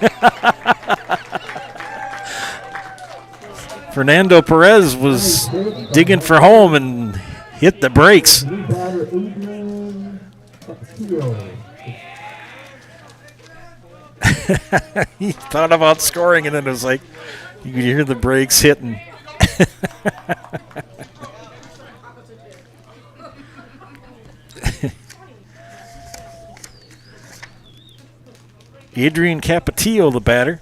Fernando Perez was digging for home and hit the brakes. He thought about scoring, and then it was like you could hear the brakes hitting. Adrian Capetillo, the batter.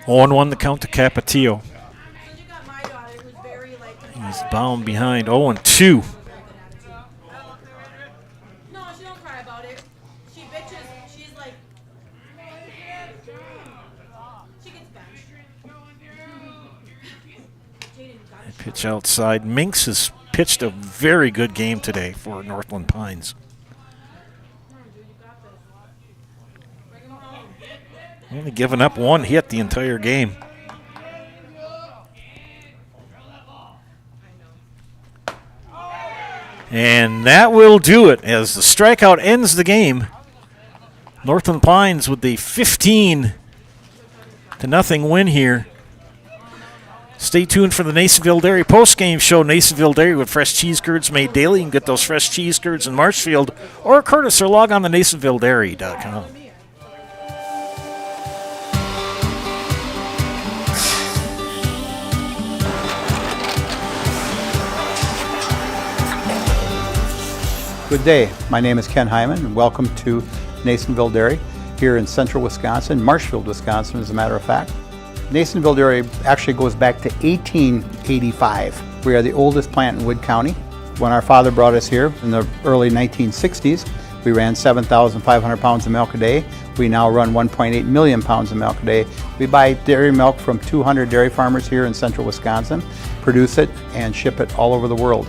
On 1 the count to Capetillo. He's bound behind 0-2. No, she don't cry about it. She bitches. She's like, she gets benched. Pitch outside. Minks has pitched a very good game today for Northland Pines. Only given up 1 hit the entire game. And that will do it as the strikeout ends the game. Northland Pines with the 15-0 win here. Stay tuned for the Nasonville Dairy postgame show. Nasonville Dairy with fresh cheese curds made daily. You can get those fresh cheese curds in Marshfield or Curtis, or log on to NasonvilleDairy.com. Good day. My name is Ken Hyman, and welcome to Nasonville Dairy here in central Wisconsin, Marshfield, Wisconsin, as a matter of fact. Nasonville Dairy actually goes back to 1885. We are the oldest plant in Wood County. When our father brought us here in the early 1960s, we ran 7,500 pounds of milk a day. We now run 1.8 million pounds of milk a day. We buy dairy milk from 200 dairy farmers here in central Wisconsin, produce it, and ship it all over the world.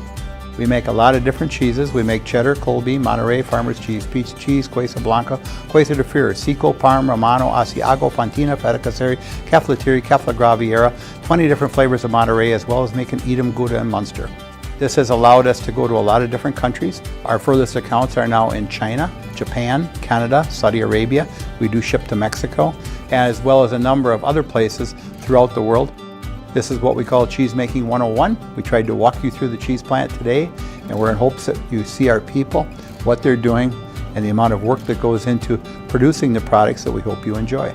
We make a lot of different cheeses. We make cheddar, Colby, Monterey, Farmer's Cheese, Peach Cheese, Quesa Blanca, Quesa de Fure, Seco, Parm, Romano, Asiago, Fontina, Feta Caseri, Caflatiri, Cafla Graviera, 20 different flavors of Monterey, as well as making Edam, Gouda, and Munster. This has allowed us to go to a lot of different countries. Our furthest accounts are now in China, Japan, Canada, Saudi Arabia. We do ship to Mexico, as well as a number of other places throughout the world. This is what we call Cheese Making 101. We tried to walk you through the cheese plant today, and we're in hopes that you see our people, what they're doing, and the amount of work that goes into producing the products that we hope you enjoy.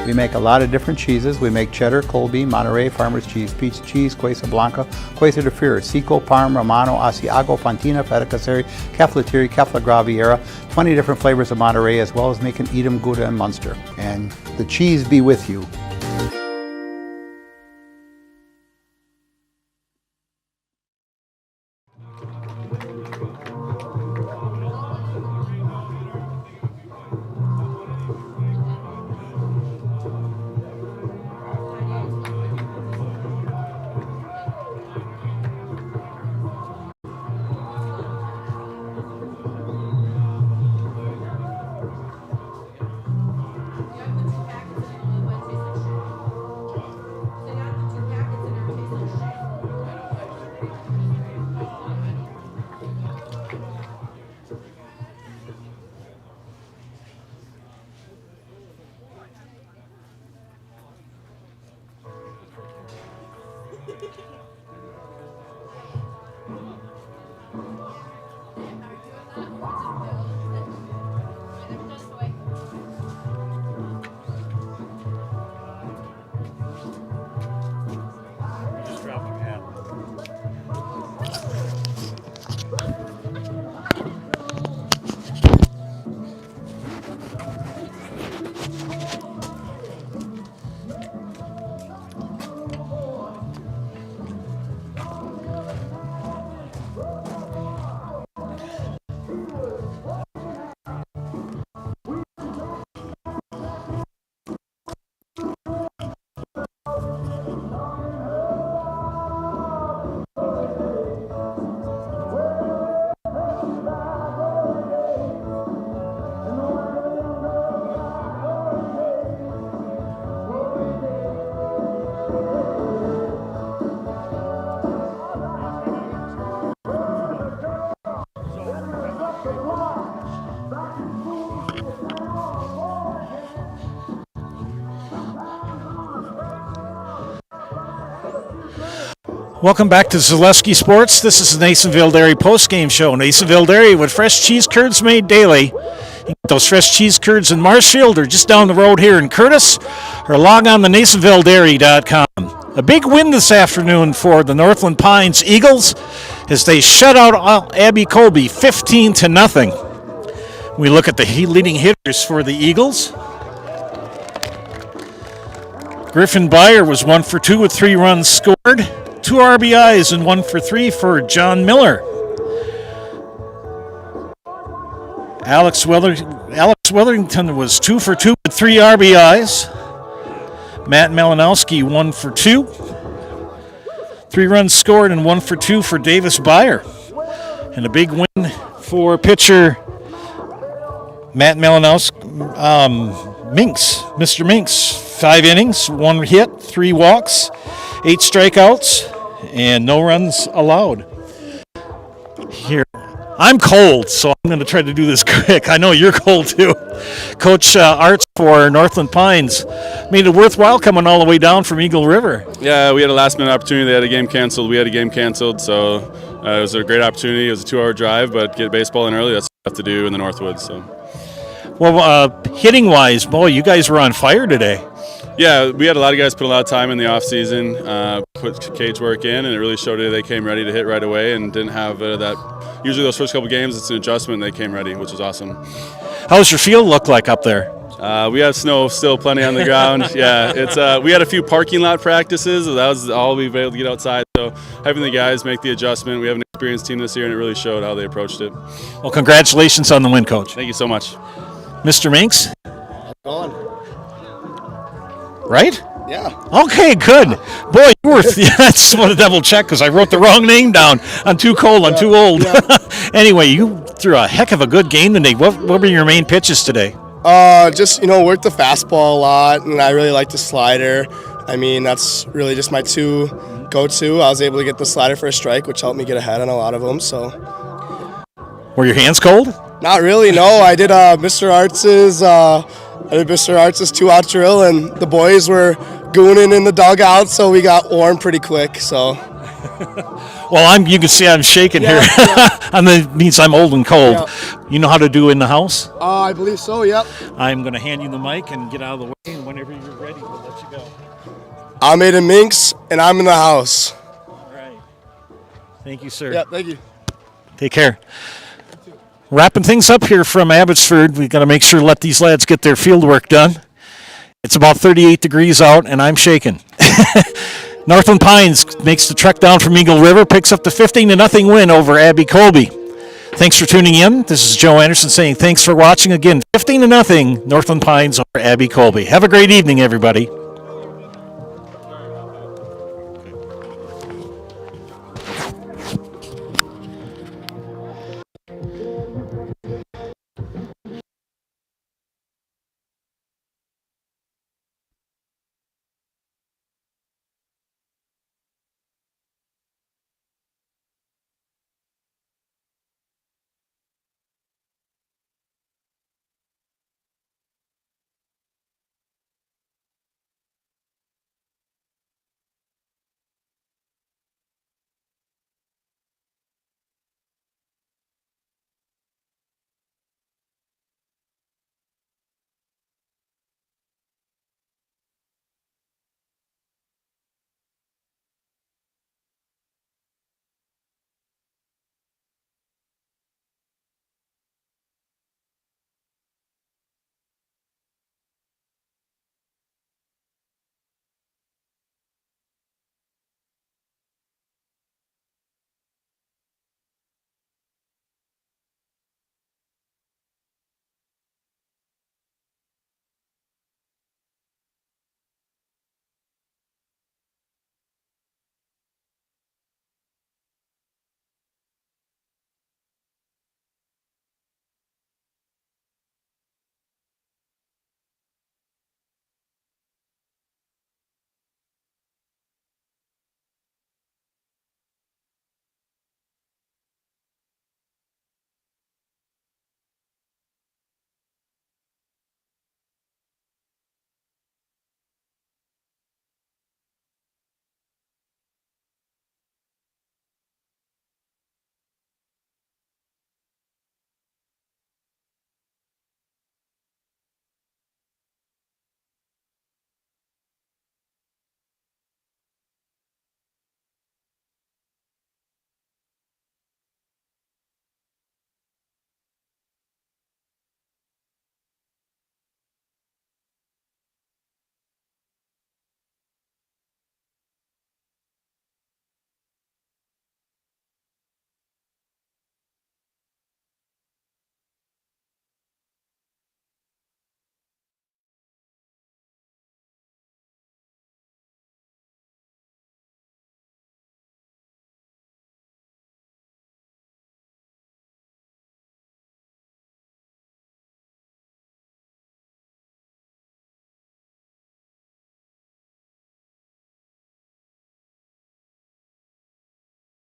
We make a lot of different cheeses. We make cheddar, Colby, Monterey, Farmer's Cheese, Peach Cheese, Quesa Blanca, Quesa de Fure, Seco, Parm, Romano, Asiago, Fontina, Feta Caseri, Caflatiri, Cafla Graviera, 20 different flavors of Monterey, as well as making Edam, Gouda, and Munster. And the cheese be with you. Welcome back to Zaleski Sports. This is the Nasonville Dairy Postgame Show. Nasonville Dairy with fresh cheese curds made daily. You get those fresh cheese curds in Marshfield or just down the road here in Curtis, or log on to NasonvilleDairy.com. A big win this afternoon for the Northland Pines Eagles as they shut out Abby-Colby 15-0. We look at the leading hitters for the Eagles. Griffin Byer was 1 for 2 with 3 runs scored. 2 RBIs and 1 for 3 for John Miller. Alex Weatherington was 2 for 2 with 3 RBIs. Matt Malinowski 1 for 2. 3 runs scored and 1 for 2 for Davis Byer. And a big win for pitcher Matt Malinowski, Mr. Minks. 5 innings, 1 hit, 3 walks, 8 strikeouts, and no runs allowed. Here, I'm cold, so I'm going to try to do this quick. I know you're cold too. Coach Arts for Northland Pines made it worthwhile coming all the way down from Eagle River. Yeah, we had a last-minute opportunity. They had a game canceled. We had a game canceled, so it was a great opportunity. It was a 2-hour drive, but get baseball in early, that's what we have to do in the Northwoods. So. Well, hitting-wise, boy, you guys were on fire today. Yeah, we had a lot of guys put a lot of time in the off season, put cage work in, and it really showed they came ready to hit right away and didn't have that. Usually those first couple games, it's an adjustment. They came ready, which was awesome. How's your field look like up there? We have snow still plenty on the ground. Yeah, it's we had a few parking lot practices. So that was all we were able to get outside. So having the guys make the adjustment, we have an experienced team this year, and it really showed how they approached it. Well, congratulations on the win, Coach. Thank you so much. Mr. Minks? Gone. Right? Yeah. Okay, good. Boy, you were. I just want to double check because I wrote the wrong name down. I'm too cold. I'm too old. Yeah. Anyway, you threw a heck of a good game today. What were your main pitches today? Just worked the fastball a lot, and I really like the slider. I mean, that's really just my 2 go-to. I was able to get the slider for a strike, which helped me get ahead on a lot of them. So. Were your hands cold? Not really. No, I did Mr. Arts's 2-out drill, and the boys were gooning in the dugout, so we got warm pretty quick. So, well, you can see I'm shaking here. Yeah. That means I'm old and cold. Yeah. You know how to do in the house? I believe so. Yep. I'm going to hand you the mic and get out of the way, and whenever you're ready, we'll let you go. I'm Aiden Minks, and I'm in the house. All right. Thank you, sir. Yeah. Thank you. Take care. Wrapping things up here from Abbotsford, we got to make sure to let these lads get their field work done. It's about 38 degrees out, and I'm shaking. Northland Pines makes the trek down from Eagle River, picks up the 15-0 win over Abby-Colby. Thanks for tuning in. This is Joe Anderson saying thanks for watching. Again, 15-0 Northland Pines over Abby-Colby. Have a great evening, everybody.